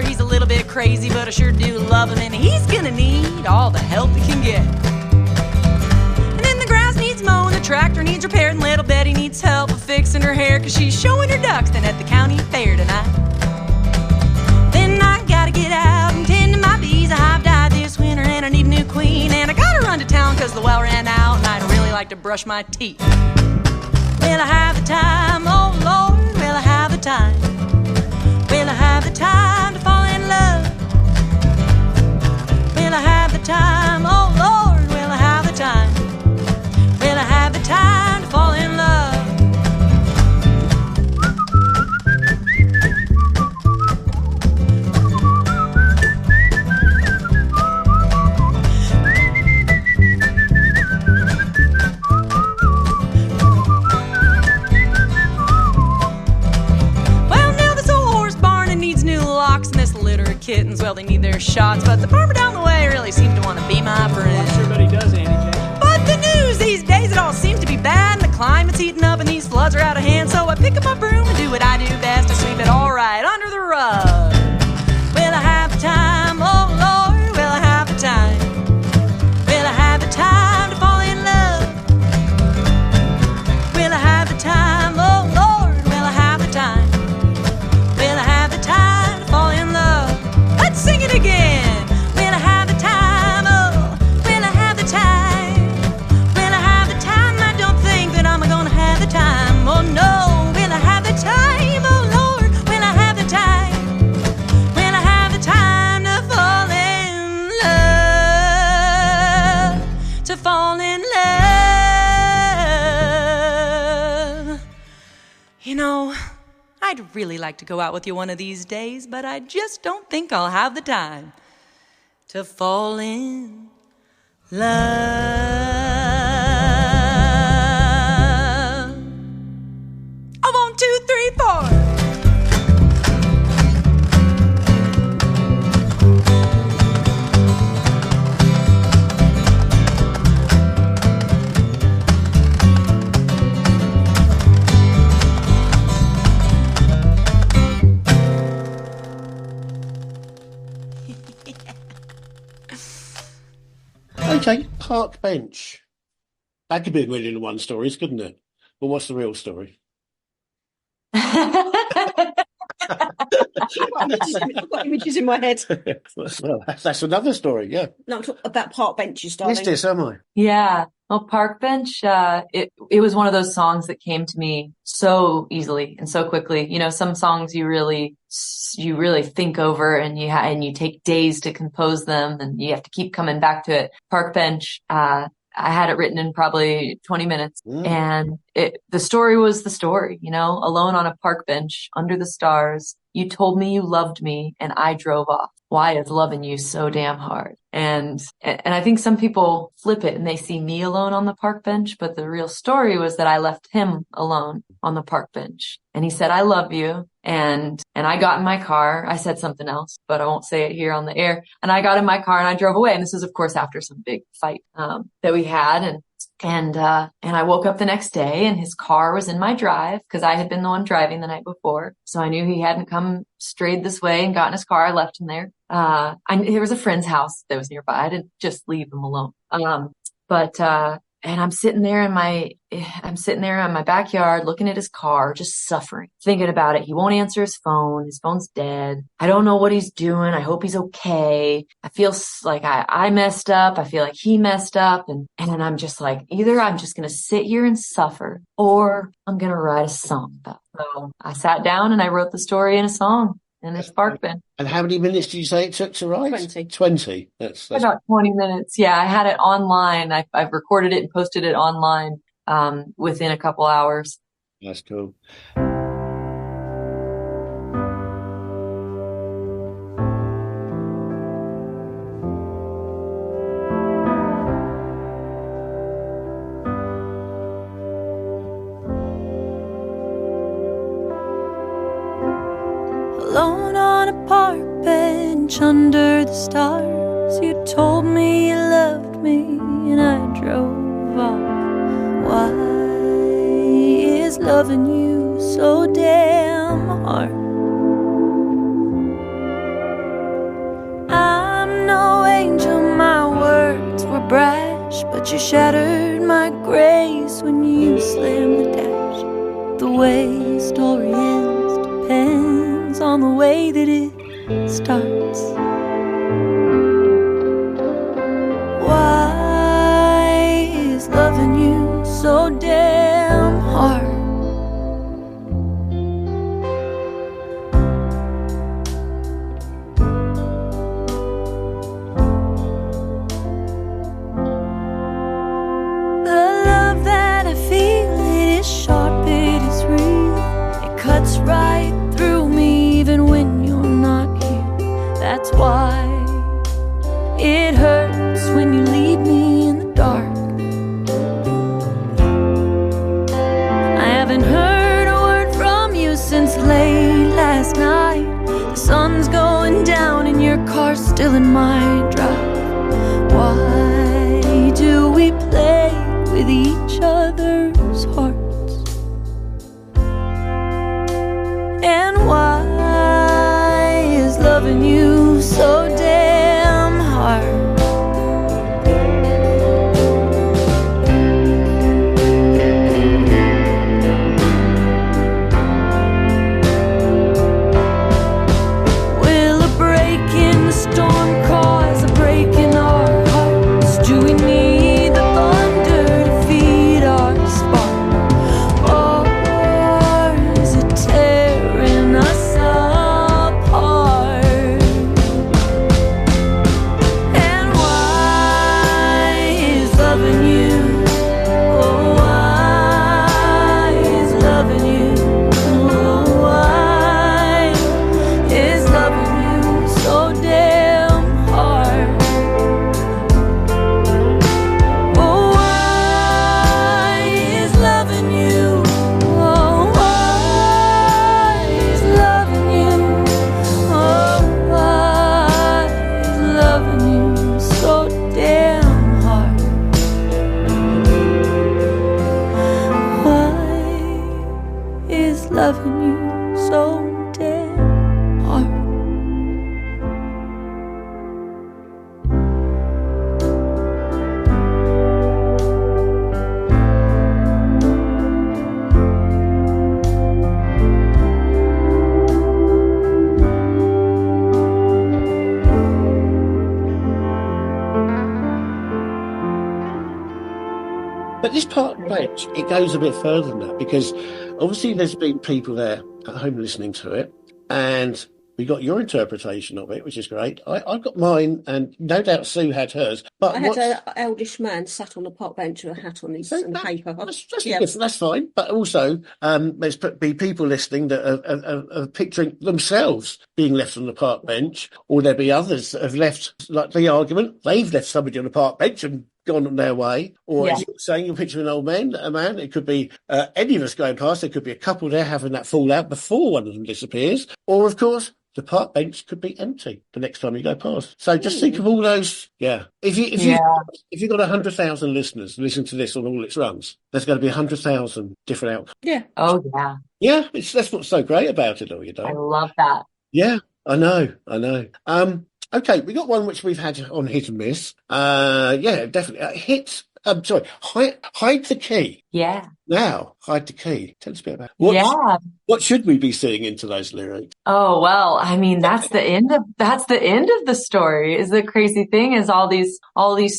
He's a little bit crazy, but I sure do love him, and he's gonna need all the help he can get. And then the grass needs mowing, the tractor needs repaired, and little Betty needs help with fixing her hair, 'cause she's showing her ducks then at the county fair tonight. Then I gotta get out and tend to my bees. I've died this winter and I need a new queen, and I gotta run to town 'cause the well ran out, and I'd really like to brush my teeth. Will I have the time? Oh Lord, will I have the time? Will I have the time to fall in love? Will I have the time? Oh Lord, will I have the time? Will I have the time to fall in love? Well, they need their shots. But the farmer down the way really seems to want to be my friend. Sure bet he does, Andy J. But the news these days, it all seems to be bad. And the climate's heating up and these floods are out of hand. So I pick up my broom and do what I do best. I sweep it all right under the rug. Will I have the time? Oh Lord, will I have the time? Will I have the time to fall in love? Will I have the time? Oh Lord, will I have the time? Will I have the time to fall in love? Let's sing it again. Will I have the time? Oh, will I have the time? Will I have the time? I don't think that I'm gonna have the time. Oh no, will I have the time? Oh Lord, will I have the time? Will I have the time to fall in love? To fall in love. You know, I'd really like to go out with you one of these days, but I just don't think I'll have the time to fall in love. Oh, 1, 2, 3, 4. Okay, park bench. That could be a million and one stories, couldn't it? But what's the real story? I've got images in my head. Well, that's another story, yeah. No, I'm talking about park benches, darling. Yes, dear, so am I. Yeah. Well, Park Bench, it was one of those songs that came to me so easily and so quickly. You know, some songs you really think over and you take days to compose them and you have to keep coming back to it. Park Bench, I had it written in probably 20 minutes and the story was the story, you know, alone on a park bench under the stars. You told me you loved me and I drove off. Why is loving you so damn hard? And I think some people flip it and they see me alone on the park bench, but the real story was that I left him alone on the park bench. And he said, I love you. And I got in my car. I said something else, but I won't say it here on the air. And I got in my car and I drove away. And this is, of course, after some big fight, that we had. And I woke up the next day and his car was in my drive because I had been the one driving the night before. So I knew he hadn't come strayed this way and got in his car. I left him there. There was a friend's house that was nearby. I didn't just leave him alone. And I'm sitting there in my backyard looking at his car, just suffering, thinking about it. He won't answer his phone. His phone's dead. I don't know what he's doing. I hope he's okay. I feel like I messed up. I feel like he messed up. And then I'm just like, either I'm just going to sit here and suffer or I'm going to write a song about it. So I sat down and I wrote the story in a song. And it's Park Bench. And how many minutes did you say it took to write? 20. 20. That's about 20 minutes. Yeah, I had it online. I've recorded it and posted it online within a couple hours. That's cool. Alone on a park bench under the stars, you told me you loved me and I drove off. Why is loving you so damn hard? I'm no angel, my words were brash, but you shattered my grace when you slammed the dash. The way a story ends depends on the way that it starts. Why is loving you so damn hard? The love that I feel, it is sharp, it is real. It cuts right through me even when you're not here. That's why with each other's hearts. And why is loving you so damn hard? Will a break in the storm cause a break in our hearts? Do we need the thunder to feed our spark? Or is it tearing us apart? And why is loving you? Oh, why is loving you? Oh, why is loving you so damn hard? Oh, why is loving you? Oh, why is loving you? Oh, why is loving you so damn hard? Why is loving you so damn hard? But this part bench, it goes a bit further than that, because obviously there's been people there at home listening to it, and we got your interpretation of it, which is great. I've got mine, and no doubt Sue had hers. But I had an eldish man sat on a park bench with a hat on his and paper. That's Yeah. different, that's fine. But also, there's be people listening that are picturing themselves being left on the park bench, or there'll be others that have left, like the argument, they've left somebody on the park bench and gone on their way. Or as you're saying, you're picturing an old man, a man. It could be any of us going past. There could be a couple there having that fallout before one of them disappears. Or, of course, the park bench could be empty the next time you go past. So just think of all those. Yeah. If you've got 100,000 listeners listen to this on all its runs, there's going to be 100,000 different outcomes. Yeah. Oh, yeah. Yeah. That's what's so great about it, all, you know. I love that. Yeah, I know. Okay, we got one which we've had on hit and miss. Yeah, definitely. Hide the key. Yeah. Now, hide the key. Tell us a bit about it. What should we be seeing into those lyrics? Oh, well, I mean, that's the end of the story. Is the crazy thing is all these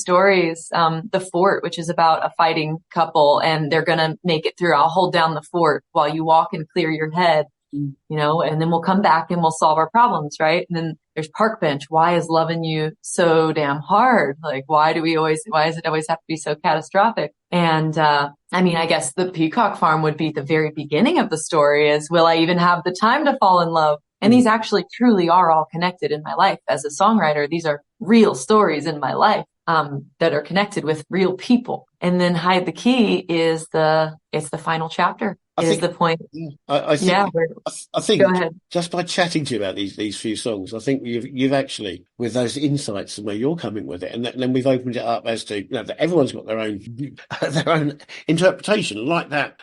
stories, the fort, which is about a fighting couple, and they're going to make it through. I'll hold down the fort while you walk and clear your head. You know, and then we'll come back and we'll solve our problems, right? And then there's park bench. Why is loving you so damn hard? Like, why does it always have to be so catastrophic? And, I mean, I guess the peacock farm would be the very beginning of the story is, will I even have the time to fall in love? And these actually truly are all connected in my life. As a songwriter, these are real stories in my life, that are connected with real people. And then hide the key is the final chapter. The point. I think go ahead. Just by chatting to you about these few songs, I think you've actually, with those insights and where you're coming with it, and then we've opened it up as to, that everyone's got their own interpretation, like that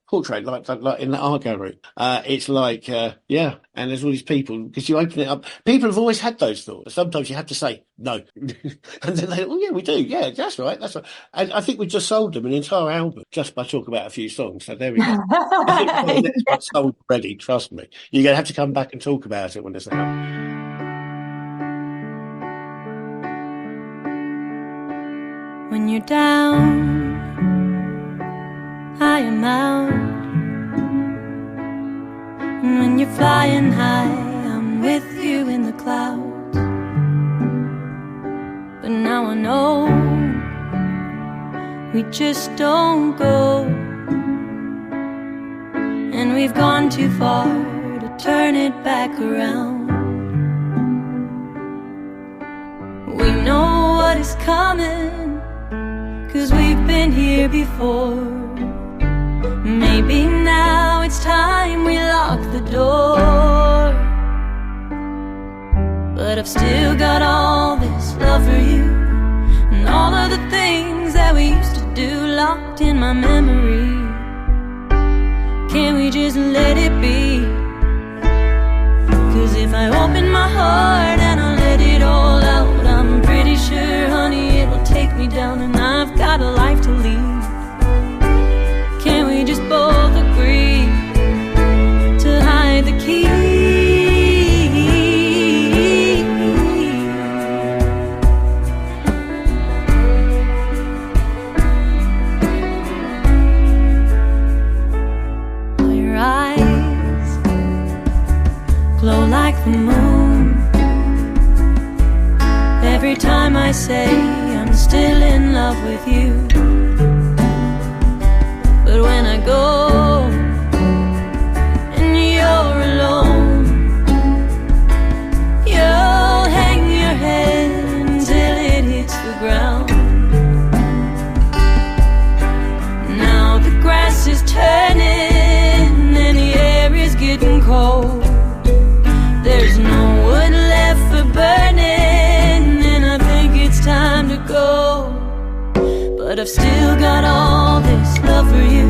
portrait, like in the art gallery. It's like, and there's all these people, because you open it up, people have always had those thoughts. Sometimes you have to say no. And then they, oh yeah, we do. Yeah, that's right. And I think we just sold them an entire album just by talking about a few songs. So there we go. I think the next one's sold already, trust me. You're going to have to come back and talk about it when it's out. When you're down, I am out. And when you're flying high, I'm with you in the clouds. But now I know we just don't go, and we've gone too far to turn it back around. We know what is coming, 'cause we've been here before. Maybe now it's time we lock the door. But I've still got all this love for you, and all of the things that we used to do locked in my memory. Can't we just let it be? 'Cause if I open my heart and I let it all out, I'm pretty sure, honey, it'll take me down, and I've got a life to lead. Can't we just both agree to hide the key? Your eyes glow like the moon. Every time I say I'm still in love with you, but when I go and you're alone, you'll hang your head until it hits the ground. Now the grass is turning and the air is getting cold. There's no wood left for burning, and I think it's time to go. But I've still got all this love for you,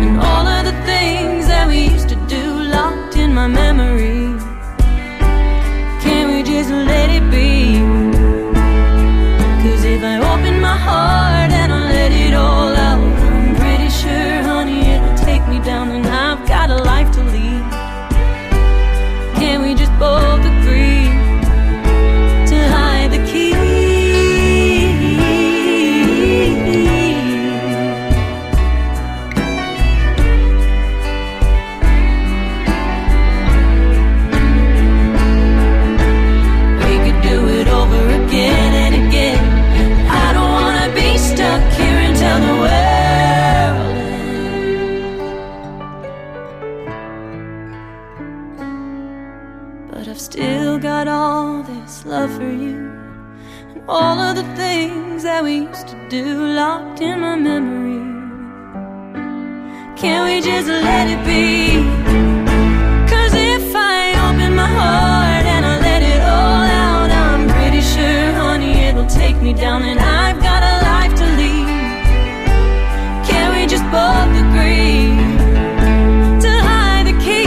and all of the things that we used to do locked in my memory. Can't we just let it be? 'Cause if I open my heart and I let it all out, I'm pretty sure, honey, it'll take me down, and I've got a life to lead. Can't we just both agree to hide the key? We could do it over again and again. I don't wanna be stuck here until the world ends. But I've still got all this love for you, and all of the things that we used to do locked in my memory. Can't we just let it be? 'Cause if I open my heart and I let it all out, I'm pretty sure, honey, it'll take me down, and I've got a life to lead. Can't we just both agree to hide the key?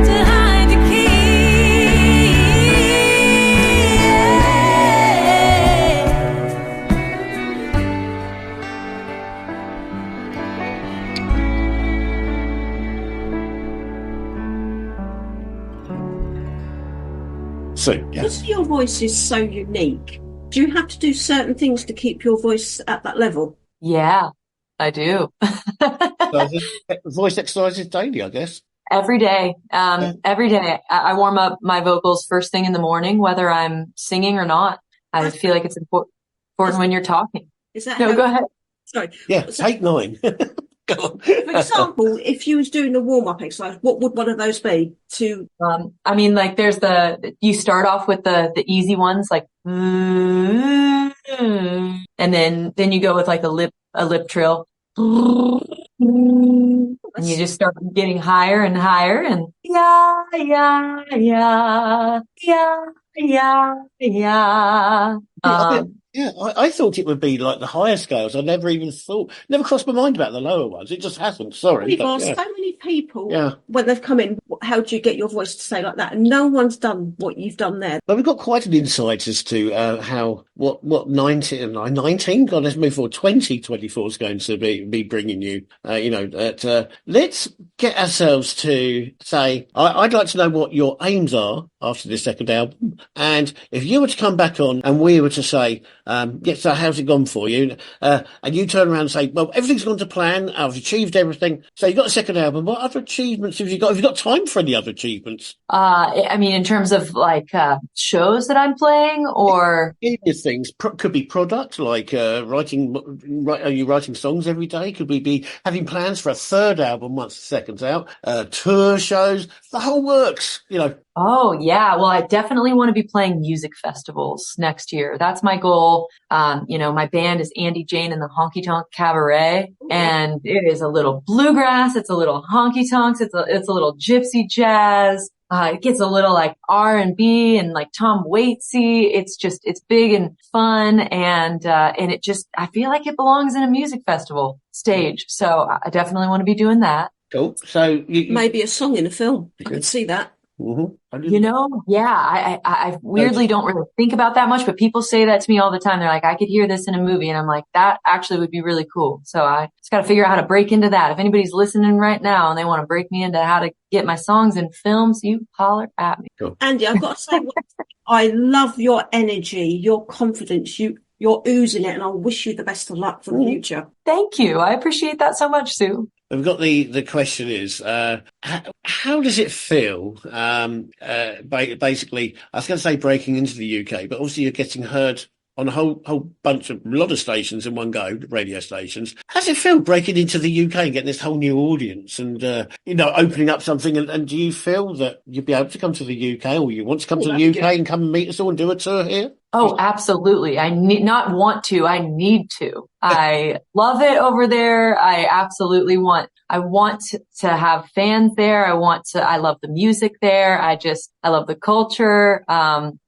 To hide the key. So, yeah. Because your voice is so unique, do you have to do certain things to keep your voice at that level? Yeah, I do. So voice exercises daily, I guess. Every day. Every day. I warm up my vocals first thing in the morning, whether I'm singing or not. I feel like it's important when you're talking. Is that No, how, go ahead. Sorry. Yeah, So, take 9. Go on. for example, if you was doing the warm-up exercise, what would one of those be? I mean, like you start off with the easy ones, like, and then you go with like a lip trill. And you just start getting higher and higher, and yeah, yeah, yeah, yeah, yeah, yeah. I thought it would be like the higher scales. I never crossed my mind about the lower ones. It just hasn't. Sorry. We've but, asked yeah. so many people Yeah. when they've come in, how do you get your voice to say like that? And no one's done what you've done there. But we've got quite an insight as to what 19, God, let's move forward. 2024 is going to be bringing you. Let's get ourselves to say, I'd like to know what your aims are after this second album, and if you were to come back on and we were to say, so how's it gone for you? And you turn around and say, well, everything's gone to plan. I've achieved everything. So you've got a second album. What other achievements have you got? Have you got time for any other achievements? I mean, in terms of like shows that I'm playing, or Various things could be product, like writing. Are you writing songs every day? Could we be having plans for a third album once the second's out? Tour shows, the whole works. Oh, yeah. Well, I definitely want to be playing music festivals next year. That's my goal. festival. My band is Andi Jane and the Honky Tonk Cabaret, and it is a little bluegrass. It's a little honky tonks. It's a little gypsy jazz. It gets a little like R&B and like Tom Waitsy. It's big and fun. And I feel like it belongs in a music festival stage. So I definitely want to be doing that. Cool. So maybe a song in a film. I could see that. Mm-hmm. I weirdly don't really think about that much, but people say that to me all the time. They're like, I could hear this in a movie. And I'm like, that actually would be really cool. So I just got to figure out how to break into that. If anybody's listening right now and they want to break me into how to get my songs in films, you holler at me. Cool. Andi, I've got to say, I love your energy, your confidence. You're oozing it, and I wish you the best of luck for the future. Thank you. I appreciate that so much, Sue. We've got the question is, how does it feel? Basically, I was going to say breaking into the UK, but obviously you're getting heard on a whole lot of stations in one go, radio stations. How does it feel breaking into the UK and getting this whole new audience and, opening up something? And do you feel that you'll be able to come to the UK, or you want to come to the UK and come and meet us all and do a tour here? Oh, absolutely. I need not want to. I need to. I love it over there. I absolutely want to have fans there. I love the music there. I love the culture.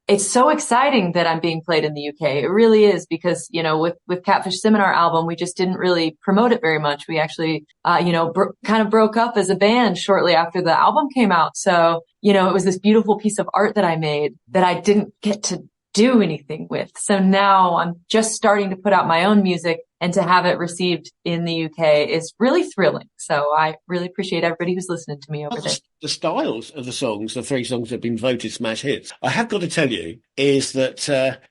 It's so exciting that I'm being played in the UK. It really is, because, with Catfish Seminar album, we just didn't really promote it very much. We actually, kind of broke up as a band shortly after the album came out. So, it was this beautiful piece of art that I made that I didn't get to do anything with. So now I'm just starting to put out my own music, and to have it received in the UK is really thrilling. So I really appreciate everybody who's listening to me over there. The styles of the songs, the 3 songs that have been voted smash hits, I have got to tell you, is that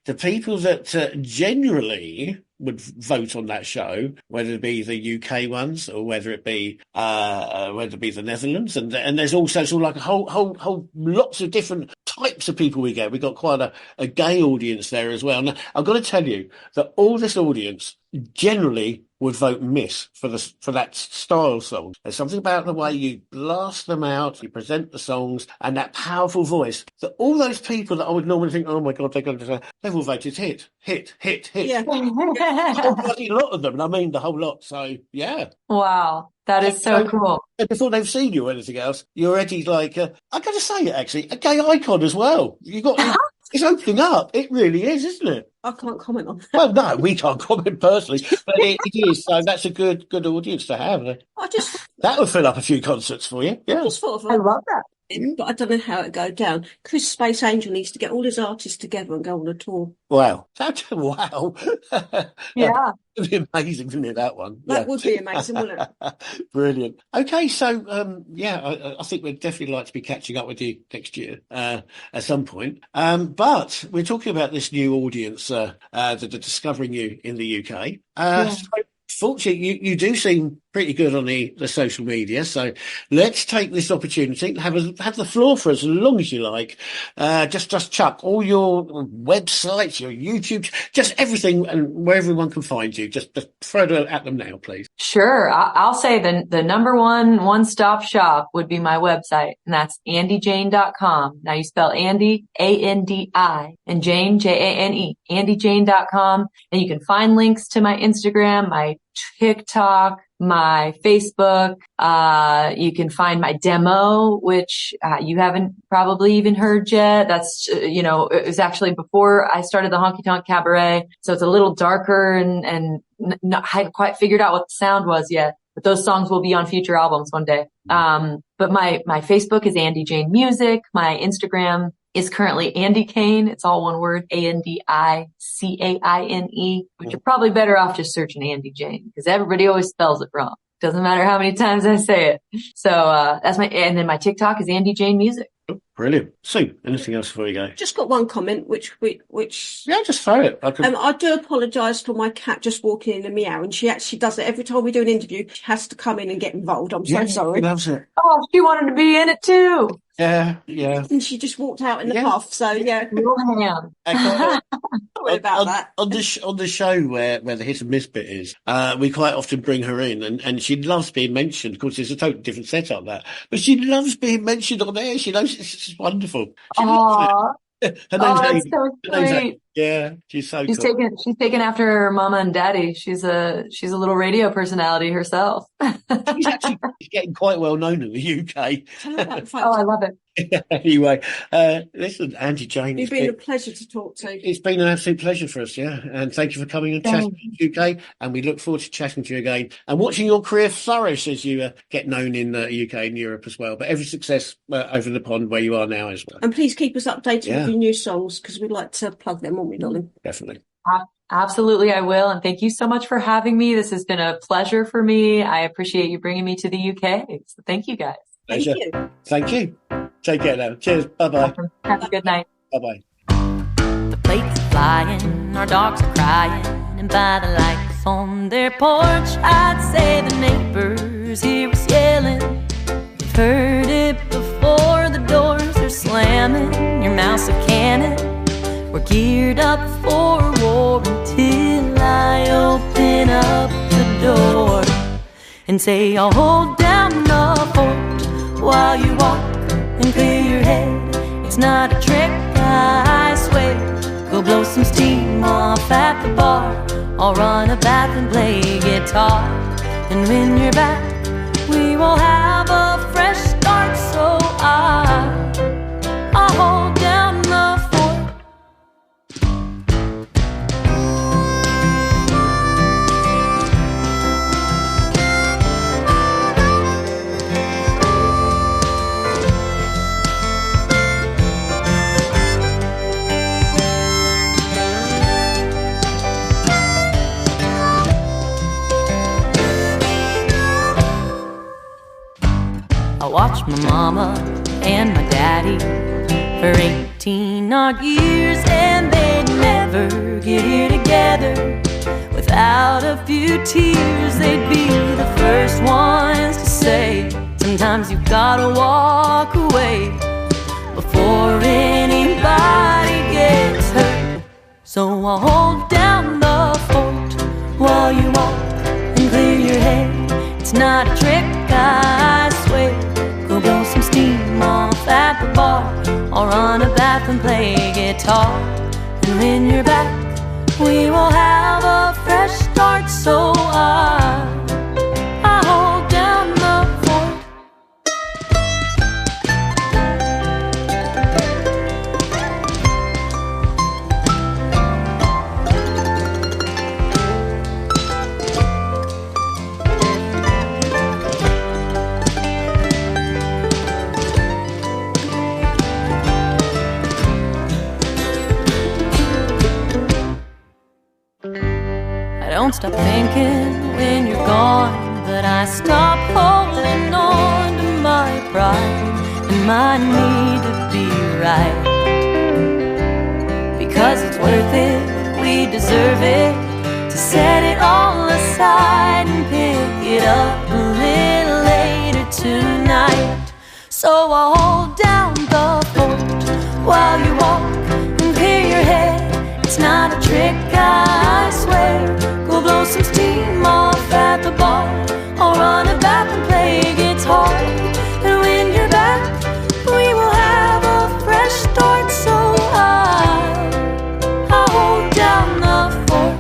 the people that generally would vote on that show, whether it be the UK ones or whether it be the Netherlands, and there's also sort of like a whole lots of different types of people we get. We've got quite a gay audience there as well. And I've got to tell you that all this audience generally would vote miss for that style song. There's something about the way you blast them out, you present the songs, and that powerful voice, that all those people that I would normally think, oh my God, they've all voted hit. Yeah. A whole bloody lot of them, and I mean the whole lot. So, yeah. Wow. That is so cool. Before they've seen you or anything else, you're already like, I got to say it actually, a gay icon as well. It's opening up. It really is, isn't it? I can't comment on that. Well, no, we can't comment personally, but it is. So that's a good audience to have. That would fill up a few concerts for you. Yeah, I love that. But I don't know how it go down. Chris Space Angel needs to get all his artists together and go on a tour. Wow. Wow. Yeah. It'd be amazing, wouldn't it, that one? That would be amazing, wouldn't it? Brilliant. Okay, so, I think we'd definitely like to be catching up with you next year at some point. But we're talking about this new audience that are discovering you in the UK. So fortunately, you do seem pretty good on the social media. So let's take this opportunity, have the floor for as long as you like. Just chuck all your websites, your YouTube, just everything, and where everyone can find you. Just throw it at them now, please. Sure. I'll say the number one-stop shop would be my website, and that's andijane.com. Now you spell Andi, A-N-D-I, and Jane, J-A-N-E, andijane.com. And you can find links to my Instagram, my TikTok, my Facebook. You can find my demo, which you haven't probably even heard yet. That's, it was actually before I started the Honky Tonk Cabaret. So it's a little darker and I hadn't quite figured out what the sound was yet. But those songs will be on future albums one day. But my Facebook is Andi Jane Music. My Instagram is currently Andi Kane. It's all one word, Andicane, but you're probably better off just searching Andi Jane, because everybody always spells it wrong. Doesn't matter how many times I say it. So, and then my TikTok is Andi Jane Music. Brilliant. Sue, anything else before we go? Just got one comment, which yeah, just throw it. I do apologise for my cat just walking in and meow, and she actually does it every time we do an interview. She has to come in and get involved. I'm so sorry. She loves it. Oh, she wanted to be in it too. Yeah. And she just walked out in the puff. So yeah, little ham. Don't worry about that. On the show where the hit and miss bit is, we quite often bring her in, and she loves being mentioned. Of course, it's a totally different setup that, but she loves being mentioned on air. She knows it's wonderful. She loves it. Her name's Amy. That's so sweet. Yeah, she's so She's cool. taken after her mama and daddy. She's a little radio personality herself. She's actually getting quite well known in the UK. Tell her about the Oh, fact I love it. Anyway, listen, Andy Jane, you've been a pleasure to talk to. it's been an absolute pleasure for us, yeah. And thank you for coming and chatting to UK. And we look forward to chatting to you again and watching your career flourish as you get known in the UK and Europe as well. But every success over the pond where you are now as well. And please keep us updated Yeah. with your new songs, because we'd like to plug them, won't we, darling? Definitely. Absolutely, I will. And thank you so much for having me. This has been a pleasure for me. I appreciate you bringing me to the UK. So thank you, guys. Pleasure. Thank you. Thank you. Take care now. Cheers. Bye-bye. Have a good night. Bye-bye. The plates are flying, our dogs are crying, and by the lights on their porch, I'd say the neighbors hear us yelling. You've heard it before, the doors are slamming, your mouth's a cannon. We're geared up for war until I open up the door and say, I'll hold down the fort while you walk and clear your head. It's not a trick, I swear. Go blow some steam off at the bar. I'll run a bath and play guitar. And when you're back, we will have a fresh start. So I'll hold down the fort. I watched my mama and my daddy for 18 odd years, and they'd never get here together without a few tears. They'd be the first ones to say, sometimes you gotta walk away before anybody gets hurt. So I'll hold down the fort while you walk and clear your head. It's not a trick, I swear. Go blow some steam off at the bar. I'll run a bath and play guitar. And when you're back, we will have a fresh start. So I hold down the fort. I don't stop thinking when you're gone, but I stop holding on to my pride and my need to be right. Because it's worth it, we deserve it, to set it all aside and pick it up a little later tonight. So I'll hold down the fort while you walk and clear your head. It's not a trick, I swear. Go blow some steam off at the bar. I'll run a bath and play guitar. And when you're back, we will have a fresh start. So I'll hold down the fort.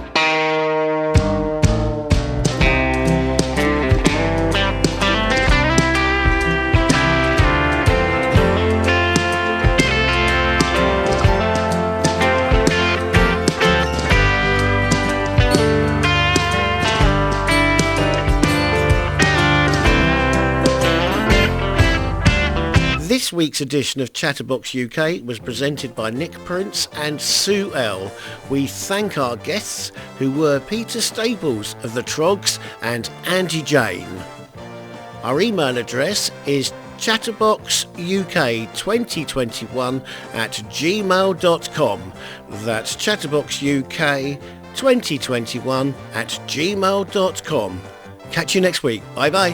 This week's edition of Chatterbox UK was presented by Nick Prince and Sue L. We thank our guests, who were Peter Staples of the Trogs and Andy Jane. Our email address is chatterboxuk2021@gmail.com. That's chatterboxuk2021@gmail.com. Catch you next week. Bye bye.